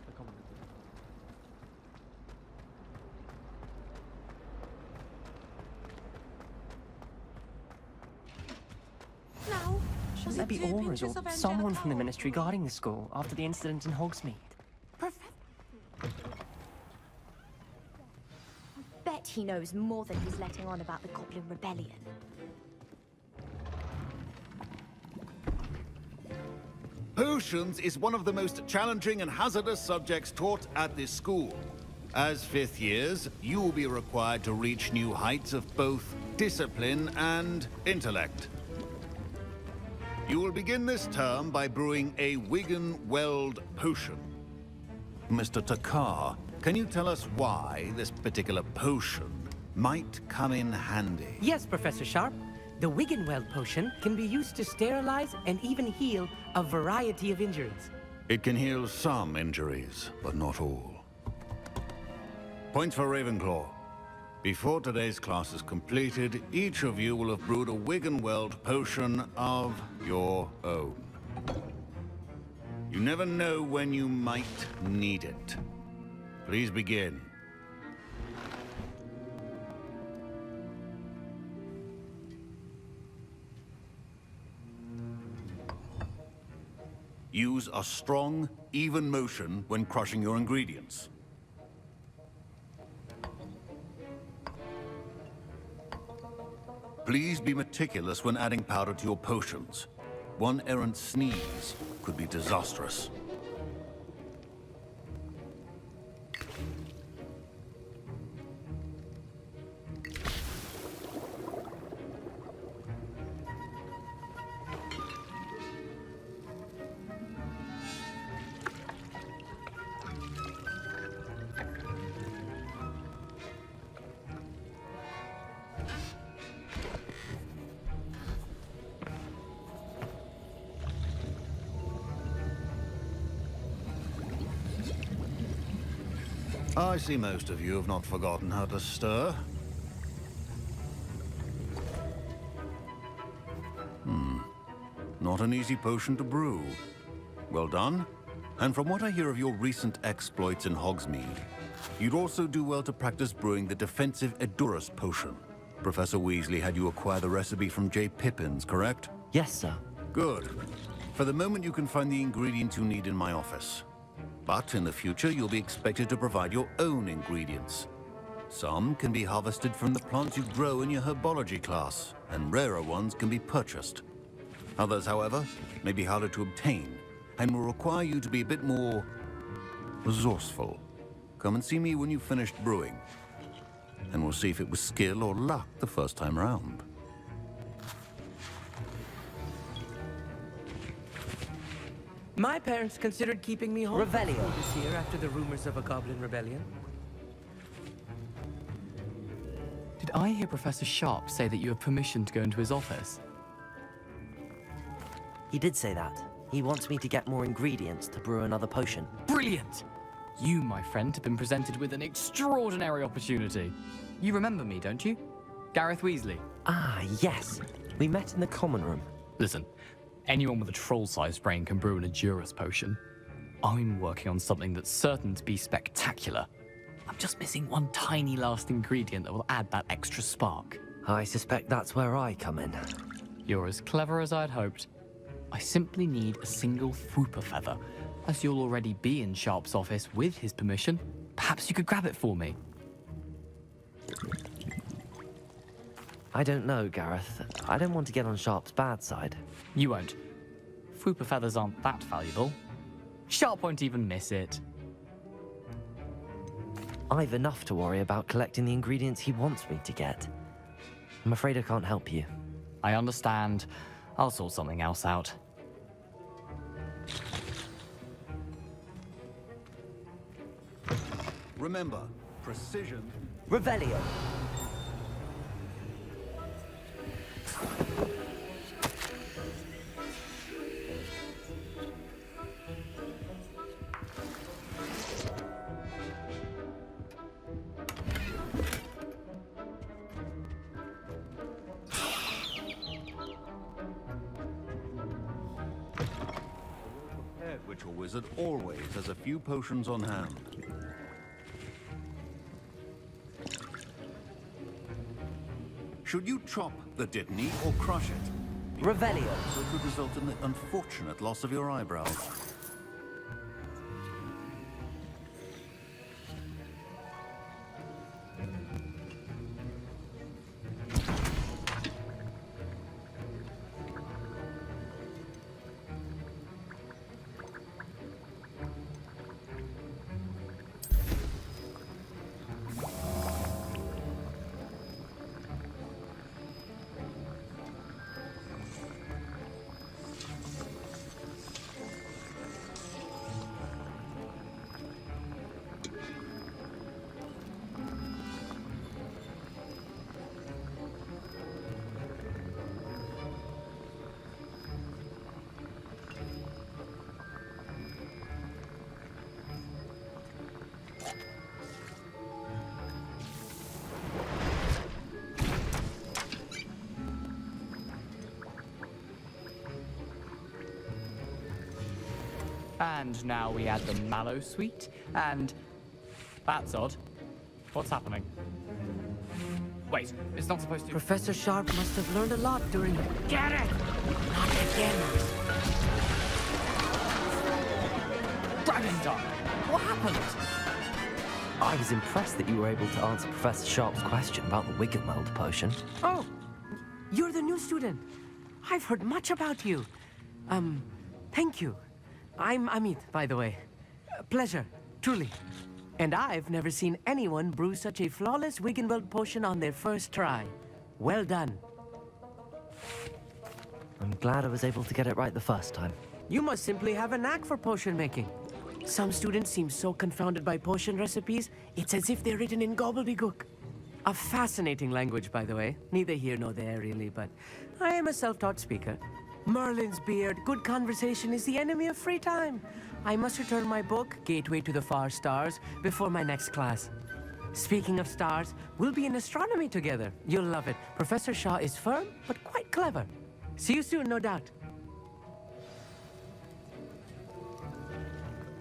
The common Now, Shouldn't there be auras or someone from the Ministry guarding the school after the incident in Hogsmeade? Bet he knows more than he's letting on about the Goblin Rebellion. Potions is one of the most challenging and hazardous subjects taught at this school. As fifth years, you will be required to reach new heights of both discipline and intellect. You will begin this term by brewing a Wigan-Weld potion. Mr. Takar, can you tell us why this particular potion might come in handy? Yes, Professor Sharp. The Wigan-Weld potion can be used to sterilize and even heal a variety of injuries. It can heal some injuries, but not all. Points for Ravenclaw. Before today's class is completed, each of you will have brewed a Wigan-Weld potion of your own. You never know when you might need it. Please begin. Use a strong, even motion when crushing your ingredients. Please be meticulous when adding powder to your potions. One errant sneeze could be disastrous. I see most of you have not forgotten how to stir. Not an easy potion to brew. Well done. And from what I hear of your recent exploits in Hogsmeade, you'd also do well to practice brewing the defensive Edurus potion. Professor Weasley had you acquire the recipe from J. Pippins, correct? Yes, sir. Good. For the moment, you can find the ingredients you need in my office. But in the future, you'll be expected to provide your own ingredients. Some can be harvested from the plants you grow in your herbology class, and rarer ones can be purchased. Others, however, may be harder to obtain, and will require you to be a bit more resourceful. Come and see me when you've finished brewing, and we'll see if it was skill or luck the first time round. My parents considered keeping me home Revelio. this year after the rumors of a Goblin Rebellion. Did I hear Professor Sharp say that you have permission to go into his office? He did say that. He wants me to get more ingredients to brew another potion. Brilliant! You, my friend, have been presented with an extraordinary opportunity. You remember me, don't you? Gareth Weasley. Ah, yes. We met in the common room. Listen, anyone with a troll-sized brain can brew an Edurus potion. I'm working on something that's certain to be spectacular. I'm just missing one tiny last ingredient that will add that extra spark. I suspect that's where I come in. You're as clever as I'd hoped. I simply need a single Fwooper feather. As you'll already be in Sharp's office with his permission, perhaps you could grab it for me. I don't know, Gareth. I don't want to get on Sharp's bad side. You won't. Fwooper feathers aren't that valuable. Sharp won't even miss it. I've enough to worry about collecting the ingredients he wants me to get. I'm afraid I can't help you. I understand. I'll sort something else out. Remember, precision. Revelio. wizard always has a few potions on hand. Should you chop the Dittany or crush it? Revelio. So it could result in the unfortunate loss of your eyebrows. And now we add the mallow sweet, and... That's odd. What's happening? Wait, it's not supposed to... Professor Sharp must have learned a lot during... Get it! Not again! Dragon Dog! What happened? I was impressed that you were able to answer Professor Sharp's question about the Wiggenweld potion. Oh! You're the new student. I've heard much about you. Thank you. I'm Amit, by the way. Pleasure, truly. And I've never seen anyone brew such a flawless Wiggenweld potion on their first try. Well done. I'm glad I was able to get it right the first time. You must simply have a knack for potion making. Some students seem so confounded by potion recipes, it's as if they're written in gobbledygook. A fascinating language, by the way. Neither here nor there, really, but I am a self-taught speaker. Merlin's beard, good conversation is the enemy of free time. I must return my book, Gateway to the Far Stars, before my next class. Speaking of stars, we'll be in astronomy together. You'll love it. Professor Shaw is firm, but quite clever. See you soon, no doubt.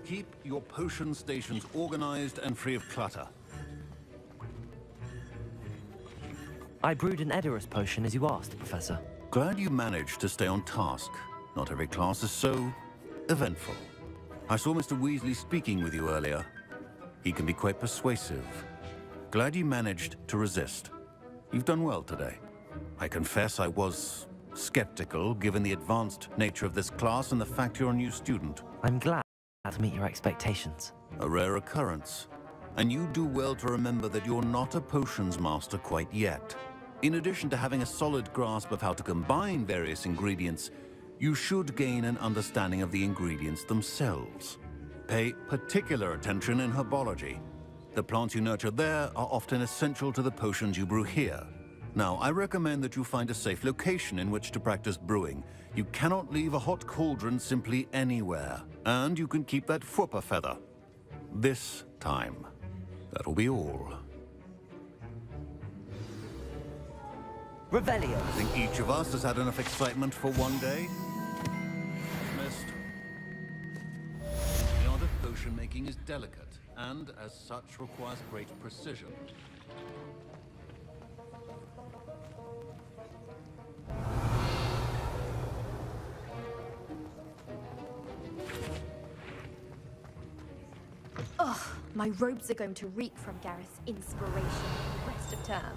Keep your potion stations organized and free of clutter. I brewed an Edorus potion as you asked, Professor. Glad you managed to stay on task. Not every class is so eventful. I saw Mr. Weasley speaking with you earlier. He can be quite persuasive. Glad you managed to resist. You've done well today. I confess I was skeptical, given the advanced nature of this class and the fact you're a new student. I'm glad to meet your expectations. A rare occurrence. And you do well to remember that you're not a potions master quite yet. In addition to having a solid grasp of how to combine various ingredients, you should gain an understanding of the ingredients themselves. Pay particular attention in herbology. The plants you nurture there are often essential to the potions you brew here. Now, I recommend that you find a safe location in which to practice brewing. You cannot leave a hot cauldron simply anywhere. And you can keep that Fwooper feather. This time. That'll be all. Revelio. I think each of us has had enough excitement for one day. Dismissed. The art of potion making is delicate, and as such requires great precision. Ugh, my robes are going to reek from Gareth's inspiration for the rest of term.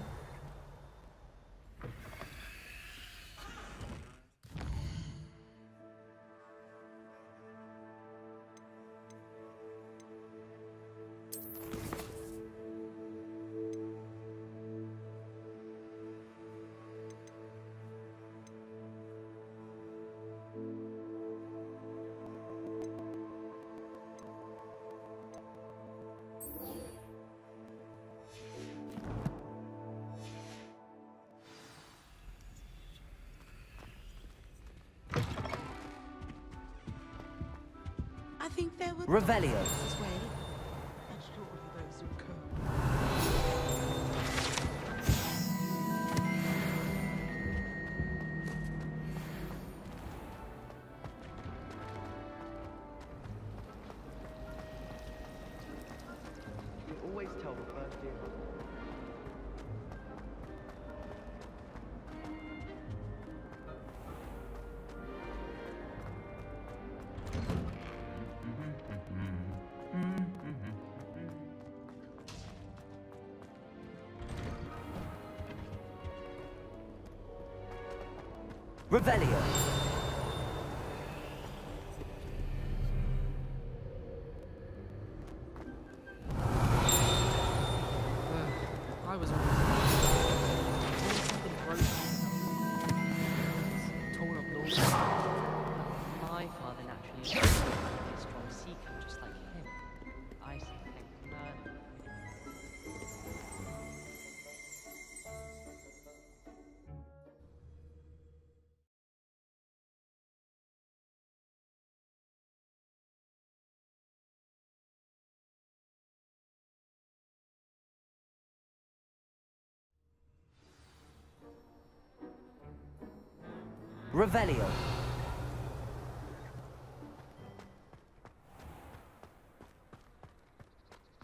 I think there were... Revelio. This way. And sure for those who come. Revelio. I was always something broken. Torn up north. My father naturally is a strong seeker, just like him. I say thank murder. Revelio.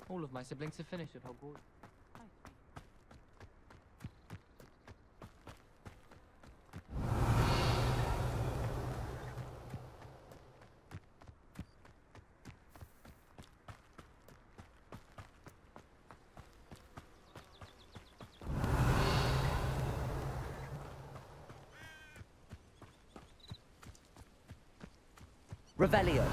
All of my siblings have finished at Hogwarts. Revelio.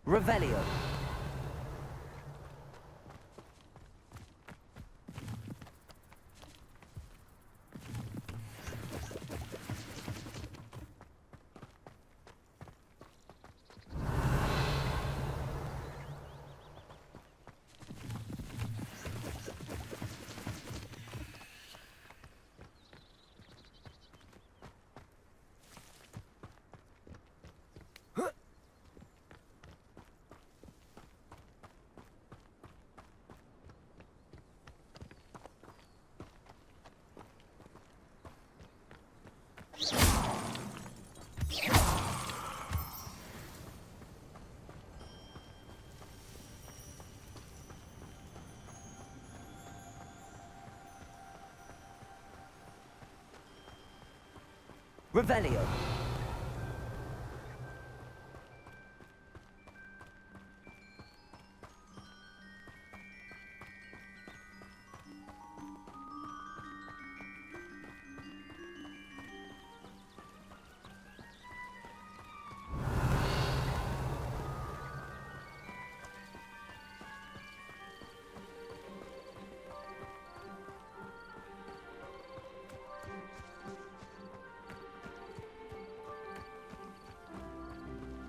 Revelio. Revelio.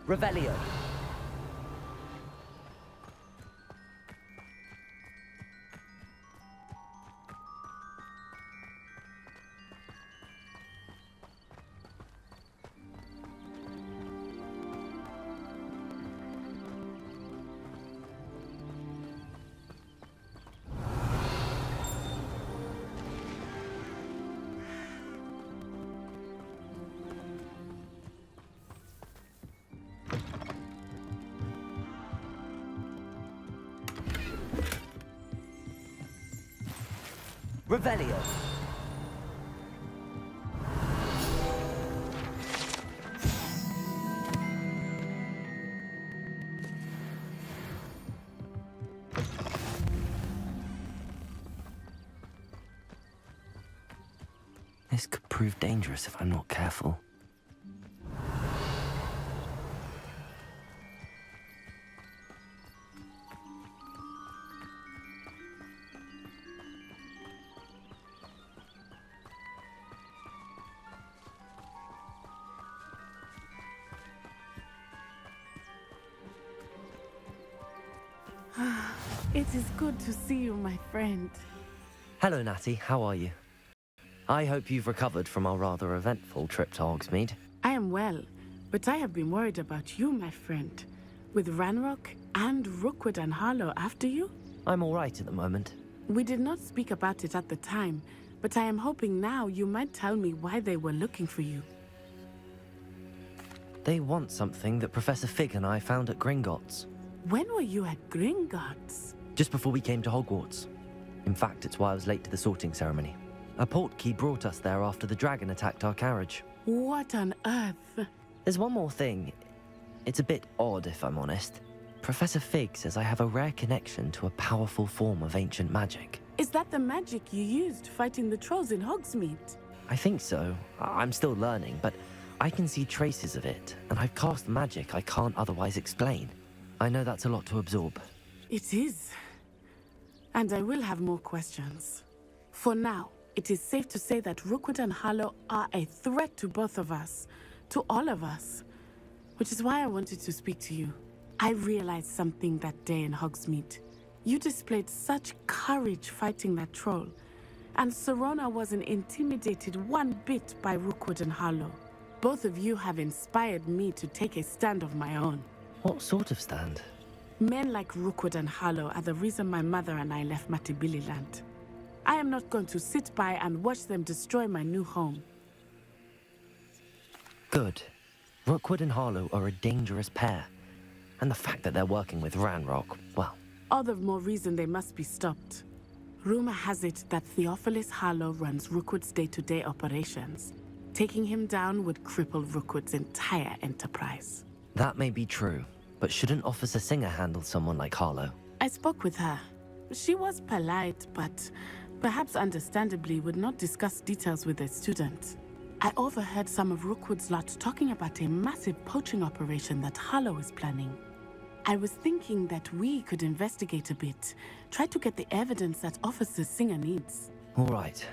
Revelio. Revelio. This could prove dangerous if I'm not careful. It is good to see you, my friend. Hello, Natty. How are you? I hope you've recovered from our rather eventful trip to Hogsmeade. I am well, but I have been worried about you, my friend. With Ranrock and Rookwood and Harlow after you? I'm all right at the moment. We did not speak about it at the time, but I am hoping now you might tell me why they were looking for you. They want something that Professor Fig and I found at Gringotts. When were you at Gringotts? Just before we came to Hogwarts. In fact, it's why I was late to the sorting ceremony. A portkey brought us there after the dragon attacked our carriage. What on earth? There's one more thing. It's a bit odd, if I'm honest. Professor Fig says I have a rare connection to a powerful form of ancient magic. Is that the magic you used fighting the trolls in Hogsmeade? I think so. I'm still learning, but I can see traces of it, and I've cast magic I can't otherwise explain. I know that's a lot to absorb. It is. And I will have more questions. For now, it is safe to say that Rookwood and Harlow are a threat to both of us, to all of us. Which is why I wanted to speak to you. I realized something that day in Hogsmeade. You displayed such courage fighting that troll, and Serona wasn't intimidated one bit by Rookwood and Harlow. Both of you have inspired me to take a stand of my own. What sort of stand? Men like Rookwood and Harlow are the reason my mother and I left Matibili Land. I am not going to sit by and watch them destroy my new home. Good. Rookwood and Harlow are a dangerous pair. And the fact that they're working with Ranrock, well... All the more reason they must be stopped. Rumor has it that Theophilus Harlow runs Rookwood's day-to-day operations. Taking him down would cripple Rookwood's entire enterprise. That may be true, but shouldn't Officer Singer handle someone like Harlow? I spoke with her. She was polite, but perhaps understandably would not discuss details with a student. I overheard some of Rookwood's lot talking about a massive poaching operation that Harlow is planning. I was thinking that we could investigate a bit, try to get the evidence that Officer Singer needs. All right,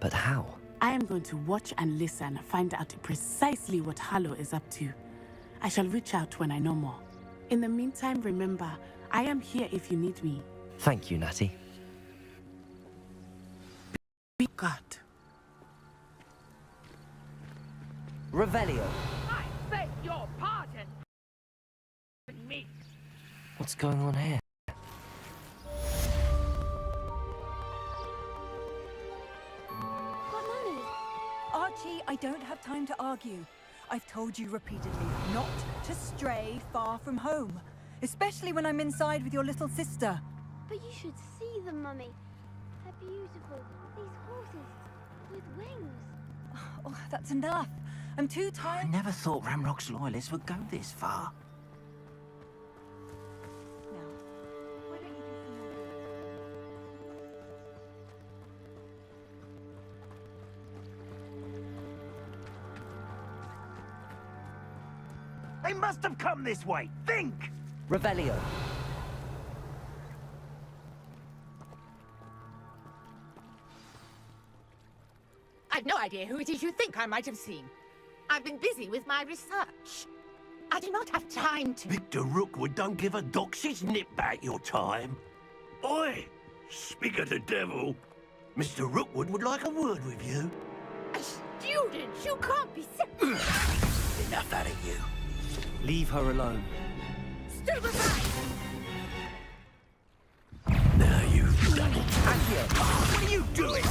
but how? I am going to watch and listen, find out precisely what Harlow is up to. I shall reach out when I know more. In the meantime, remember, I am here if you need me. Thank you, Natty. Be God. Revelio. I beg your pardon. Me. What's going on here? Archie, I don't have time to argue. I've told you repeatedly not to stray far from home, especially when I'm inside with your little sister. But you should see them, Mummy. They're beautiful. These horses with wings. Oh, that's enough. I'm too tired. I never thought Ramrock's loyalists would go this far. They must have come this way. Think! Revelio. I've no idea who it is you think I might have seen. I've been busy with my research. I do not have time to... Victor Rookwood don't give a doxy's nip back your time. Oi! Speak of the devil. Mr. Rookwood would like a word with you. A student? You can't be serious. Enough out of you. Leave her alone. Stupefy! Now you've done it. Accio, what are you doing?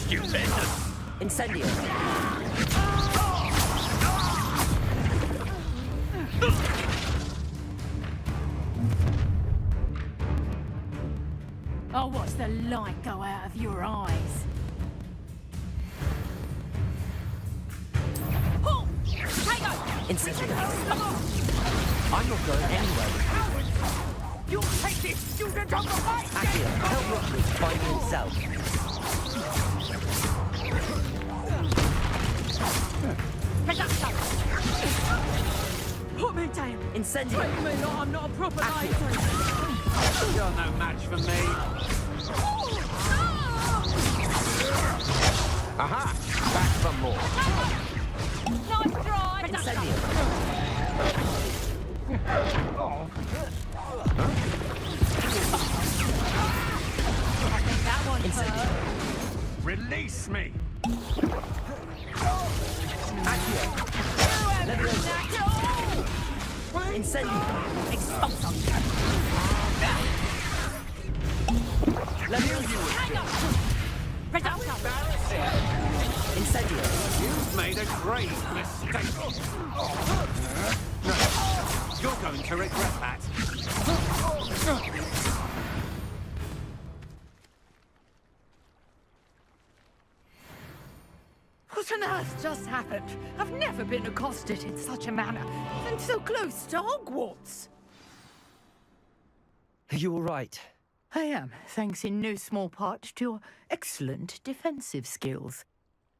Stupendous. Incendio. I'll watch the light go out of your eyes. Oh! Tiger! Incendio. I'm not going anywhere. You'll take this student on the fight! Accio, tell Rookwood to find himself. Put me down! Incendio. Take me, I'm not a proper knight. You're no match for me. Oh, no! Aha! Back Release me! Incendio! Expulso! Incendio! You've made a grave mistake. No, you're going to regret that. What on earth just happened? I've never been accosted in such a manner, even so close to Hogwarts. Are you all right? I am, thanks in no small part to your excellent defensive skills.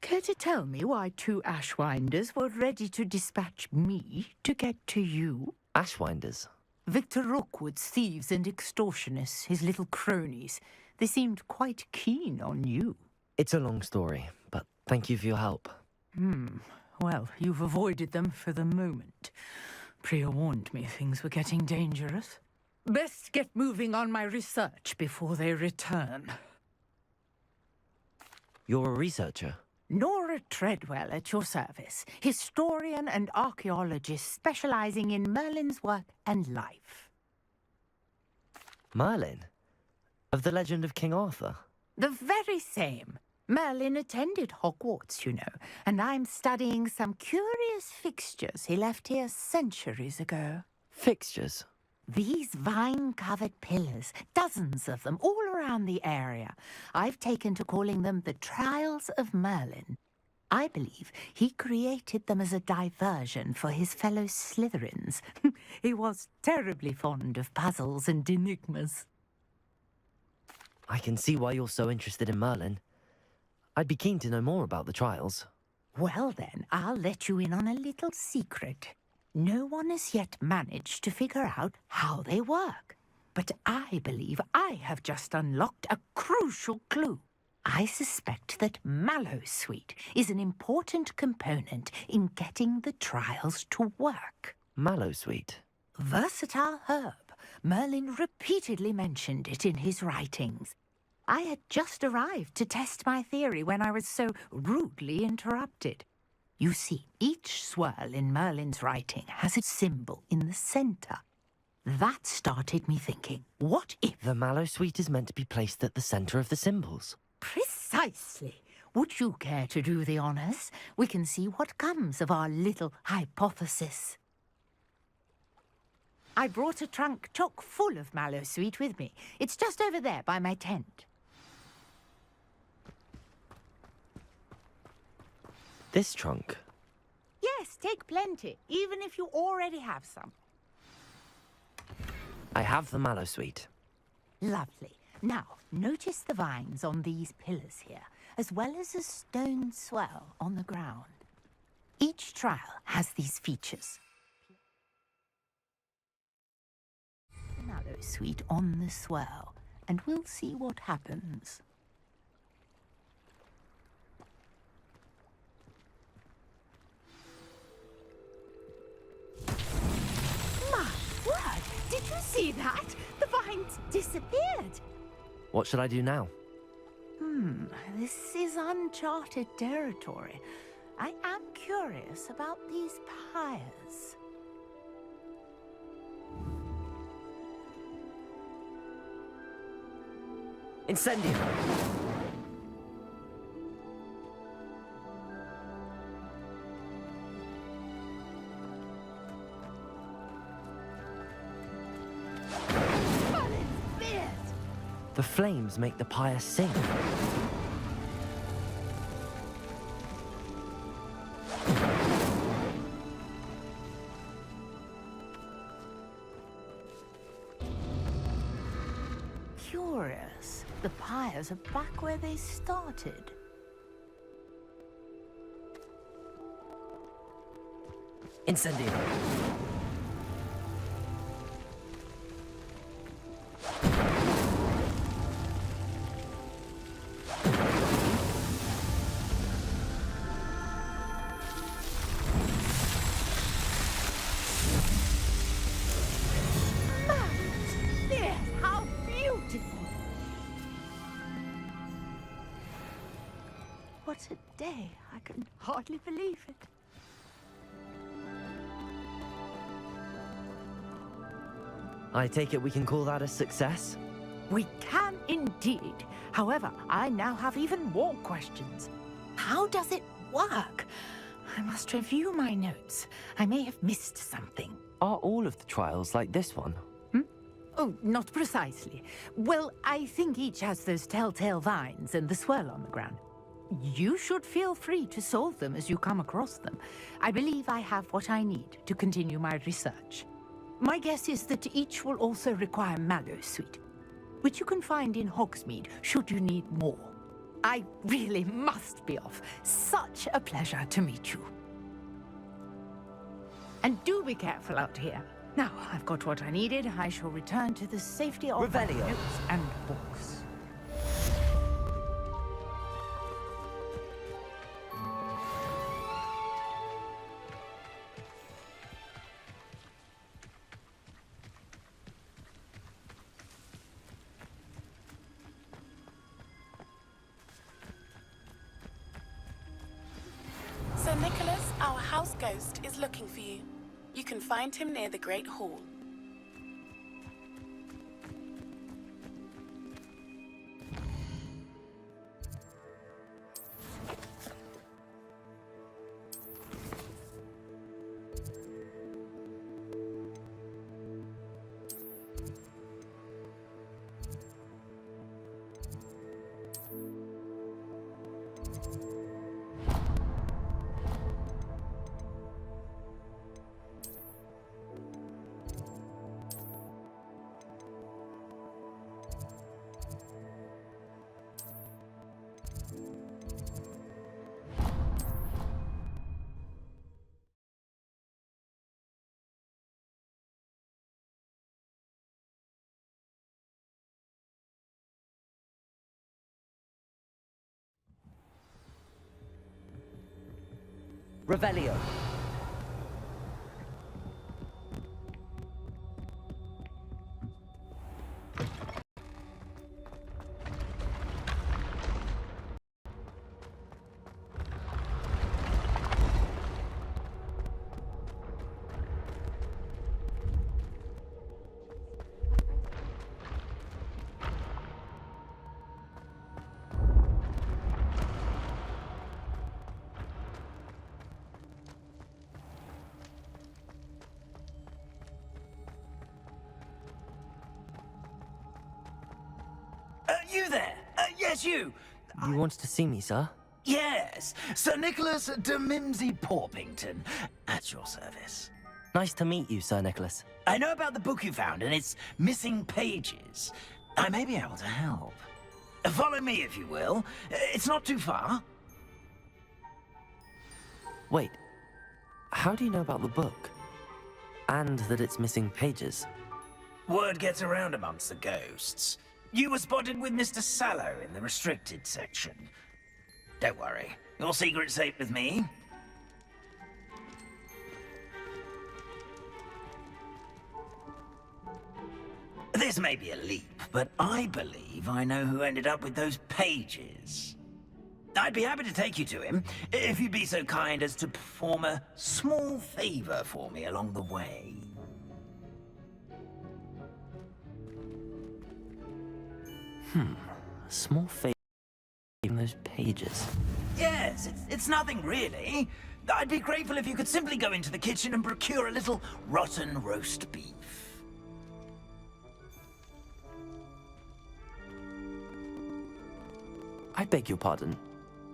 Care to tell me why 2 Ashwinders were ready to dispatch me to get to you? Ashwinders? Victor Rookwood's thieves and extortionists, his little cronies. They seemed quite keen on you. It's a long story, but thank you for your help. Well, you've avoided them for the moment. Priya warned me things were getting dangerous. Best get moving on my research before they return. You're a researcher? Nora Treadwell at your service, historian and archaeologist specializing in Merlin's work and life. Merlin? Of the legend of King Arthur? The very same. Merlin attended Hogwarts, you know, and I'm studying some curious fixtures he left here centuries ago. Fixtures? These vine-covered pillars, dozens of them, all around the area. I've taken to calling them the Trials of Merlin. I believe he created them as a diversion for his fellow Slytherins. He was terribly fond of puzzles and enigmas. I can see why you're so interested in Merlin. I'd be keen to know more about the trials. Well then, I'll let you in on a little secret. No one has yet managed to figure out how they work. But I believe I have just unlocked a crucial clue. I suspect that Mallowsweet is an important component in getting the trials to work. Mallowsweet? Versatile herb. Merlin repeatedly mentioned it in his writings. I had just arrived to test my theory when I was so rudely interrupted. You see, each swirl in Merlin's writing has a symbol in the center. That started me thinking, what if... The Mallowsweet is meant to be placed at the center of the symbols. Precisely. Would you care to do the honors? We can see what comes of our little hypothesis. I brought a trunk chock full of Mallowsweet with me. It's just over there by my tent. This trunk? Yes, take plenty, even if you already have some. I have the Mallowsweet. Lovely. Now, notice the vines on these pillars here, as well as a stone swell on the ground. Each trial has these features. Mallowsweet on the swell, and we'll see what happens. My word! Did you see that? The vines disappeared. What should I do now? This is uncharted territory. I am curious about these pyres. Incendio! The flames make the pyre sing. Curious. The pyres are back where they started. Incendio! what a day. I can hardly believe it. I take it we can call that a success? We can indeed. However, I now have even more questions. How does it work? I must review my notes. I may have missed something. Are all of the trials like this one? Oh, not precisely. Well, I think each has those telltale vines and the swirl on the ground. You should feel free to solve them as you come across them. I believe I have what I need to continue my research. My guess is that each will also require Mallow Sweet, which you can find in Hogsmeade should you need more. I really must be off. Such a pleasure to meet you. And do be careful out here. Now, I've got what I needed. I shall return to the safety of my Revelio. notes and books. Sir Nicholas, our house ghost, is looking for you. You can find him near the Great Hall. Revelio. You there? Yes, you. You wanted to see me, sir? Yes, Sir Nicholas de Mimsy Porpington, at your service. Nice to meet you, Sir Nicholas. I know about the book you found and its missing pages. I may be able to help. Follow me, if you will. It's not too far. Wait, how do you know about the book? And that it's missing pages? Word gets around amongst the ghosts. You were spotted with Mr. Sallow in the restricted section. Don't worry, your secret's safe with me. This may be a leap, but I believe I know who ended up with those pages. I'd be happy to take you to him, if you'd be so kind as to perform a small favor for me along the way. A small favor in those pages. Yes, it's nothing really. I'd be grateful if you could simply go into the kitchen and procure a little rotten roast beef. I beg your pardon.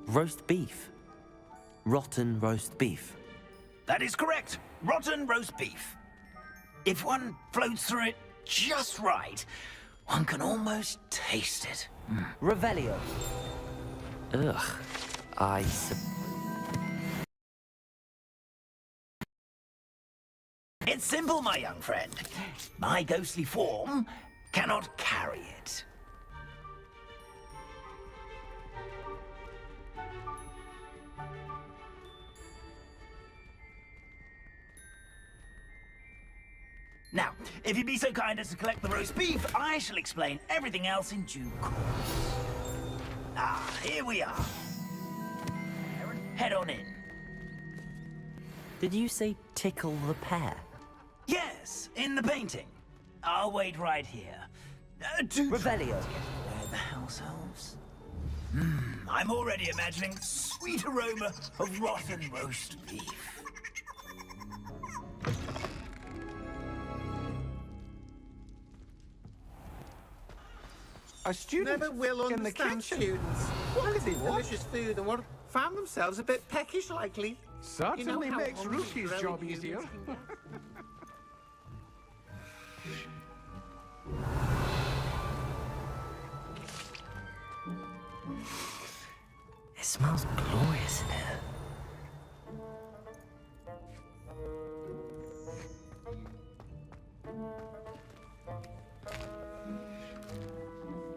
Roast beef. Rotten roast beef. That is correct. Rotten roast beef. If one floats through it just right, one can almost taste it. Revelio. Ugh. It's simple, my young friend. My ghostly form cannot carry it. Now, if you'd be so kind as to collect the roast beef, I shall explain everything else in due course. Ah, here we are. head on in. Did you say tickle the pear? Yes, in the painting. I'll wait right here. Revelio. The house elves. I'm already imagining sweet aroma of rotten roast beef. A student never will in the understand kitchen. students. What is it? Delicious food and what found themselves a bit peckish lately. Certainly how makes hungry Rookie's growing job humans easier. can get. It smells glorious in here.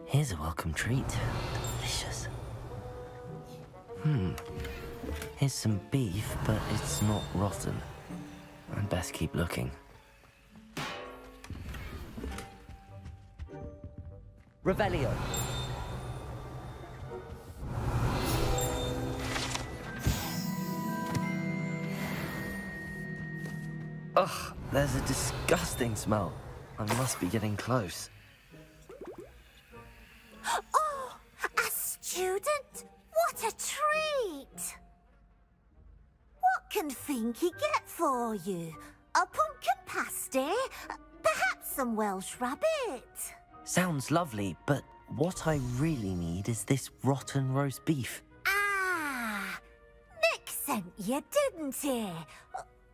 Here's a welcome treat. Delicious. Here's some beef, but it's not rotten. I'd best keep looking. Revelio. Ugh, there's a disgusting smell. I must be getting close. Oh, a student? What a treat! What can Finky get for you? A pumpkin pasty? Perhaps some Welsh rabbit? Sounds lovely, but what I really need is this rotten roast beef. Ah, Nick sent you, didn't he?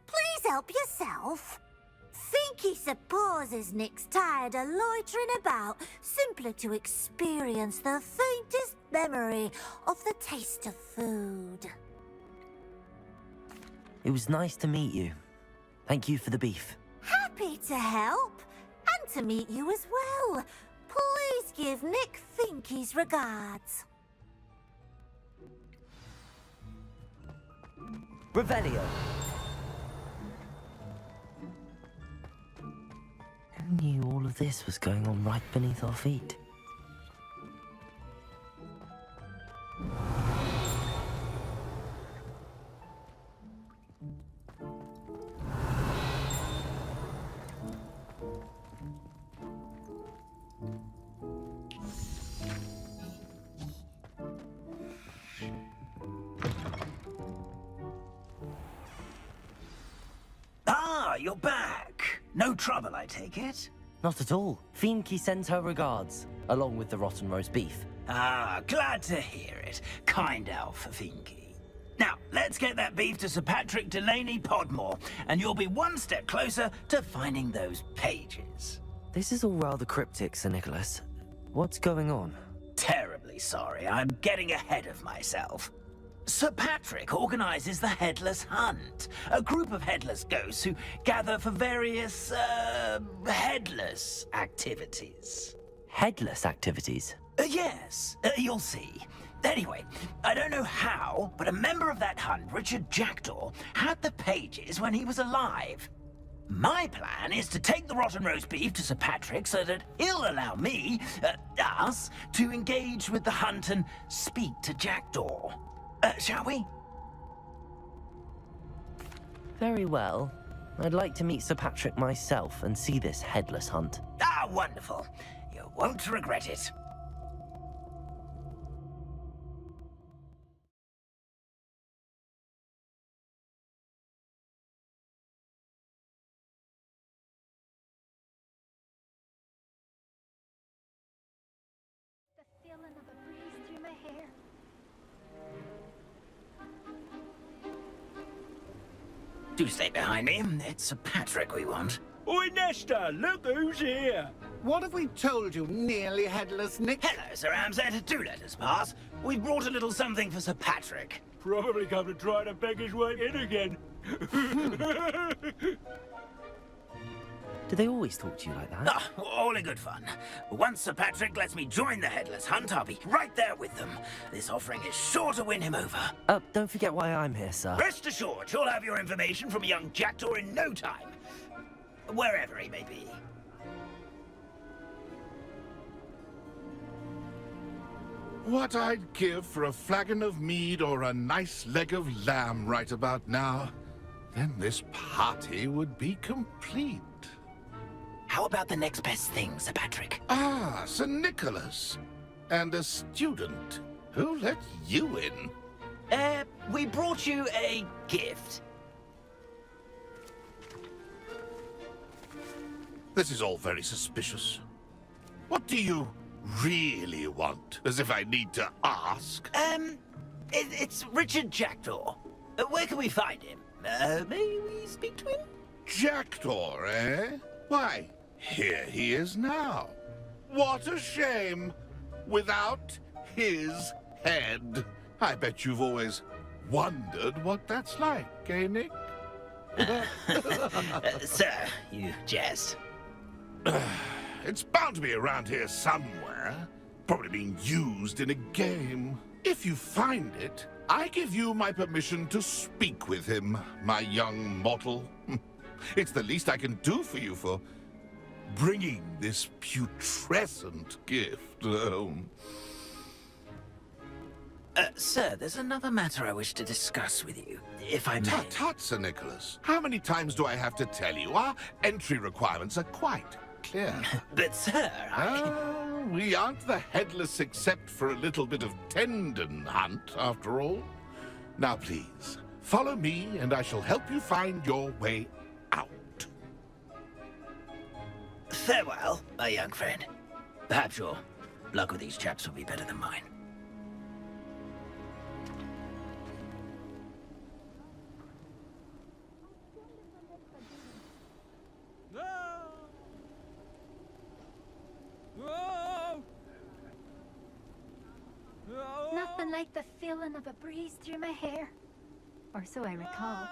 Please help yourself. Finky supposes Nick's tired of loitering about simply to experience the faintest memory of the taste of food. It was nice to meet you. Thank you for the beef. Happy to help, and to meet you as well. Please give Nick Finky's regards. Revelio. Who knew all of this was going on right beneath our feet? Ah, you're back. No trouble, I take it? Not at all. Fienke sends her regards, along with the rotten roast beef. Ah, glad to hear it. Kind elf, Finky. Now, let's get that beef to Sir Patrick Delaney Podmore, and you'll be one step closer to finding those pages. This is all rather cryptic, Sir Nicholas. What's going on? Terribly sorry, I'm getting ahead of myself. Sir Patrick organizes the Headless Hunt, a group of headless ghosts who gather for various, headless activities. Headless activities? Yes, you'll see. Anyway, I don't know how, but a member of that hunt, Richard Jackdaw, had the pages when he was alive. My plan is to take the rotten roast beef to Sir Patrick so that he'll allow me, us, to engage with the hunt and speak to Jackdaw. Shall we? Very well. I'd like to meet Sir Patrick myself and see this headless hunt. Ah, wonderful. You won't regret it. The feeling of a breeze through my hair. Do stay behind me. It's Sir Patrick we want. Oi, Nesta, look who's here. What have we told you, nearly headless Nick? Hello, Sir Ramsed. Do let us pass. We brought a little something for Sir Patrick. Probably come to try to beg his way in again. Do they always talk to you like that? Ah, all in good fun. Once Sir Patrick lets me join the Headless Hunt, I'll be right there with them. This offering is sure to win him over. Don't forget why I'm here, sir. Rest assured, you'll have your information from young Jackdaw in no time. Wherever he may be. What I'd give for a flagon of mead or a nice leg of lamb right about now. Then this party would be complete. How about the next best thing, Sir Patrick? Ah, Sir Nicholas. And a student. Who let you in? We brought you a gift. This is all very suspicious. What do you really want? As if I need to ask. It's Richard Jackdaw. Where can we find him? May we speak to him? Jackdaw, eh? Why, here he is now. What a shame. Without his head. I bet you've always wondered what that's like, eh, Nick? Sir, you jest. It's bound to be around here somewhere. Probably being used in a game. If you find it, I give you my permission to speak with him, my young mortal. It's the least I can do for you for bringing this putrescent gift home. Sir, there's another matter I wish to discuss with you, if I may. Tut, tut, Sir Nicholas. How many times do I have to tell you? Our entry requirements are quite clear. But, sir, we aren't the headless except for a little bit of tendon hunt, after all. Now, please, follow me, and I shall help you find your way out. Farewell, my young friend. Perhaps your luck with these chaps will be better than mine. Nothing like the feeling of a breeze through my hair. Or so I recall.